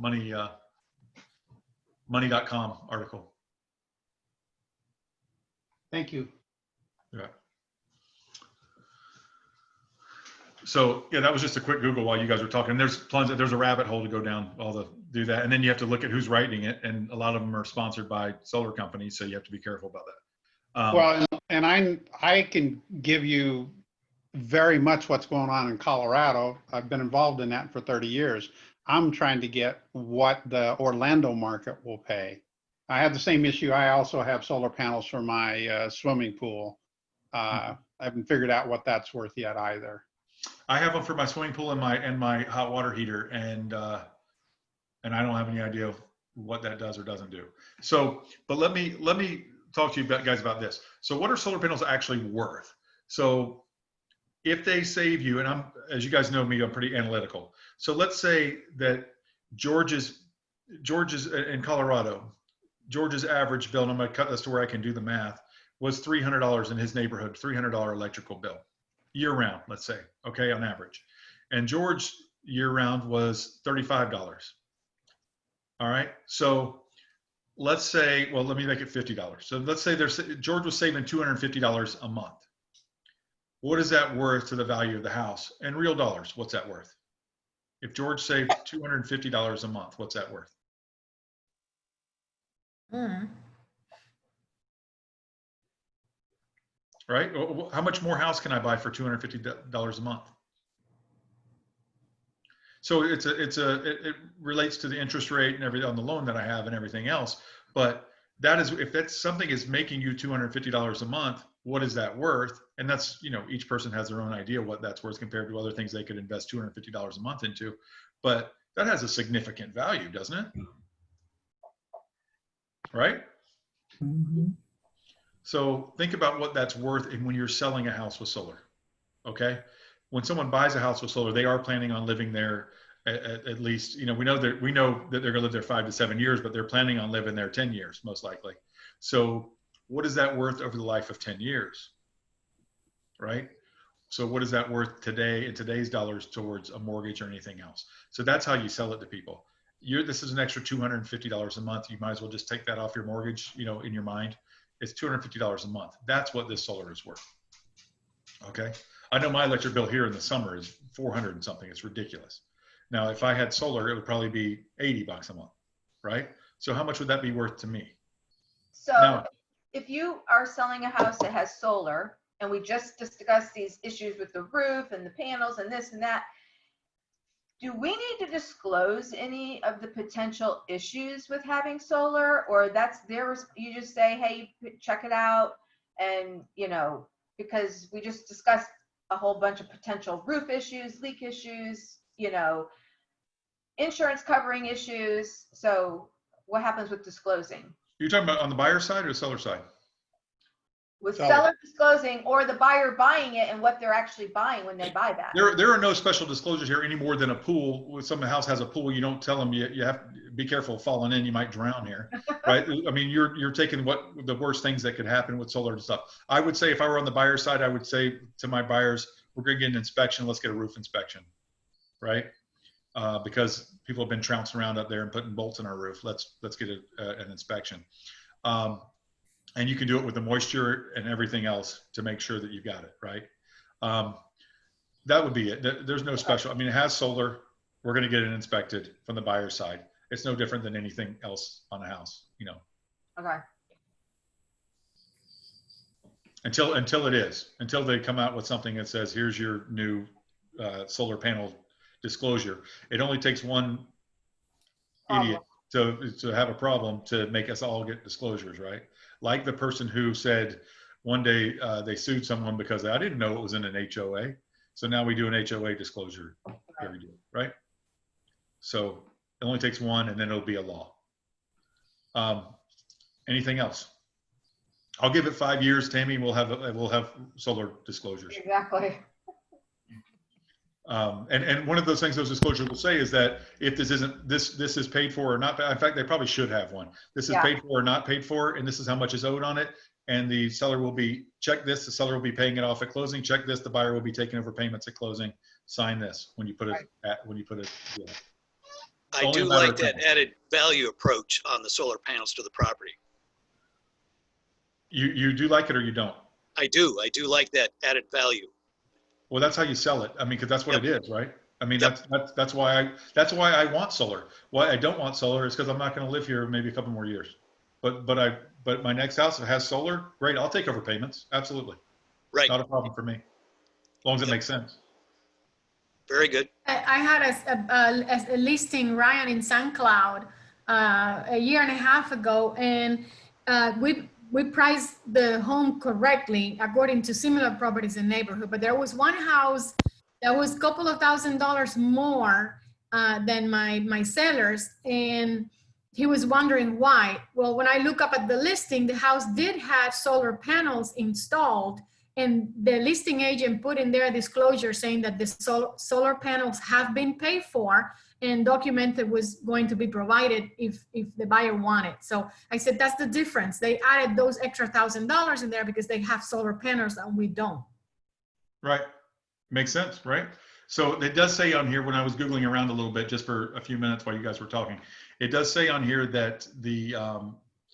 money.com article. Thank you. Yeah. So yeah, that was just a quick Google while you guys were talking. There's a rabbit hole to go down do that, and then you have to look at who's writing it, and a lot of them are sponsored by solar companies, so you have to be careful about that. Well, and I can give you very much what's going on in Colorado. I've been involved in that for 30 years. I'm trying to get what the Orlando market will pay. I have the same issue. I also have solar panels for my swimming pool. I haven't figured out what that's worth yet either. I have them for my swimming pool and my hot water heater, and I don't have any idea of what that does or doesn't do. So, but let me talk to you guys about this. So what are solar panels actually worth? So if they save you, and as you guys know me, I'm pretty analytical. So let's say that George's in Colorado, George's average bill, and I'm going to cut this to where I can do the math, was $300 in his neighborhood, $300 electrical bill, year round, let's say, okay, on average. And George year round was $35. All right. So let's say, well, let me make it $50. So let's say George was saving $250 a month. What is that worth to the value of the house? In real dollars, what's that worth? If George saved $250 a month, what's that worth? Right? How much more house can I buy for $250 a month? So it relates to the interest rate and everything on the loan that I have and everything else. But that is, if that's something is making you $250 a month, what is that worth? And that's, you know, each person has their own idea what that's worth compared to other things they could invest $250 a month into. But that has a significant value, doesn't it? Right? Mm-hmm. So think about what that's worth when you're selling a house with solar. Okay. When someone buys a house with solar, they are planning on living there at least, you know, we know that they're going to live there 5 to 7 years, but they're planning on living there 10 years, most likely. So what is that worth over the life of 10 years? Right? So what is that worth today in today's dollars towards a mortgage or anything else? So that's how you sell it to people. This is an extra $250 a month. You might as well just take that off your mortgage, you know, in your mind. It's $250 a month. That's what this solar is worth. Okay. I know my electric bill here in the summer is 400 and something. It's ridiculous. Now, if I had solar, it would probably be $80 a month, right? So how much would that be worth to me? So Now, if you are selling a house that has solar, and we just discussed these issues with the roof and the panels and this and that, do we need to disclose any of the potential issues with having solar, or that's you just say, hey, check it out, and, you know, because we just discussed a whole bunch of potential roof issues, leak issues, you know, insurance covering issues. So what happens with disclosing? you're talking about on the buyer side or the seller side? With Seller. seller disclosing, or the buyer buying it and what they're actually buying when they buy that. There are no special disclosures here any more than a pool. When some house has a pool, you don't tell them you have to be careful of falling in. You might drown here, right? I mean, you're taking what the worst things that could happen with solar and stuff. I would say if I were on the buyer side, I would say to my buyers, we're going to get an inspection. Let's get a roof inspection, right? Because people have been trouncing around up there and putting bolts in our roof. Let's get an inspection. And you can do it with the moisture and everything else to make sure that you've got it, right? That would be it. There's no special, I mean, it has solar. We're going to get it inspected from the buyer's side. It's no different than anything else on a house, you know. Okay. Until they come out with something that says, here's your new solar panel disclosure. It only takes one idiot to have a problem to make us all get disclosures, right? Like the person who said one day they sued someone because I didn't know it was in an HOA. So now we do an HOA disclosure every day, right? So it only takes one and then it'll be a law. Anything else? I'll give it 5 years, Tammy. We'll have solar disclosures. Exactly. And one of those things those disclosures will say is that if this is paid for or not, in fact, they probably should have one. This is paid for or not paid for, and this is how much is owed on it. And the seller will be, check this, the seller will be paying it off at closing. Check this, the buyer will be taking over payments at closing. Sign this when you put it yeah. I do like that added value approach on the solar panels to the property. You do like it or you don't? I do like that added value. Well, that's how you sell it. I mean, because that's what it is, right? I mean, that's why I want solar. Why I don't want solar is because I'm not going to live here maybe a couple more years. But my next house, if it has solar, great. I'll take over payments. Absolutely. Right. Not a problem for me, as long as it makes sense. Very good. I had a listing, Ryan, in St. Cloud a year and a half ago, and we priced the home correctly according to similar properties in the neighborhood, but there was one house that was a couple of $1,000s more than my sellers, and he was wondering why. Well, when I look up at the listing, the house did have solar panels installed, and the listing agent put in there a disclosure saying that the solar panels have been paid for and documented was going to be provided if the buyer wanted. So I said, that's the difference. They added those extra $1,000 in there because they have solar panels and we don't. Right. Makes sense, right? So it does say on here, when I was Googling around a little bit, just for a few minutes while you guys were talking, it does say on here that the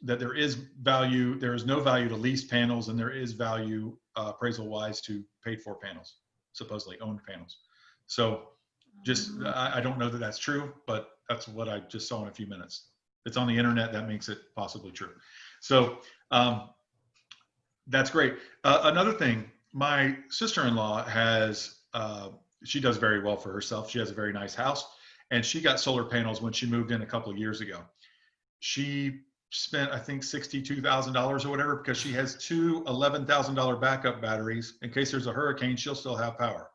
that there is value, there is no value to leased panels, and there is value appraisal wise to paid for panels, supposedly owned panels. So just, I don't know that that's true, but that's what I just saw in a few minutes. It's on the internet, that makes it possibly true. So that's great. Another thing, my sister-in-law has, she does very well for herself. She has a very nice house, and she got solar panels when she moved in a couple of years ago. She spent, I think, $62,000 or whatever, because she has two $11,000 backup batteries. In case there's a hurricane, she'll still have power.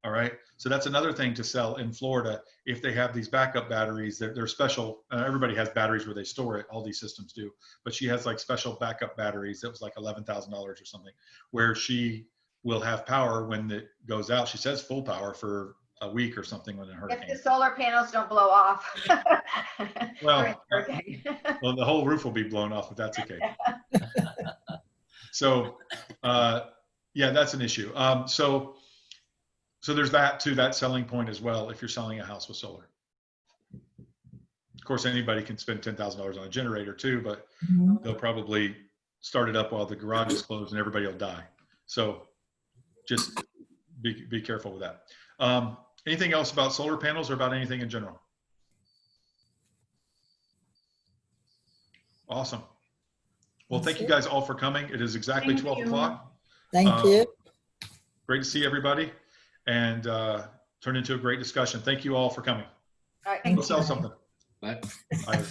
All right. So that's another thing to sell in Florida. If they have these backup batteries, they're special. Everybody has batteries where they store it. All these systems do. But she has like special backup batteries. That was like $11,000 or something, where she will have power when it goes out. She says full power for a week or something when a hurricane. If the solar panels don't blow off. Well, well, the whole roof will be blown off if that's okay. So, yeah, that's an issue. So there's that too, that selling point as well, if you're selling a house with solar. Of course, anybody can spend $10,000 on a generator too, but they'll probably start it up while the garage is closed and everybody will die. So just be careful with that. Anything else about solar panels or about anything in general? Awesome. Well, thank you guys all for coming. It is exactly 12 o'clock. Thank you. Great to see everybody, and turned into a great discussion. Thank you all for coming. All right, Go sell something. But Bye.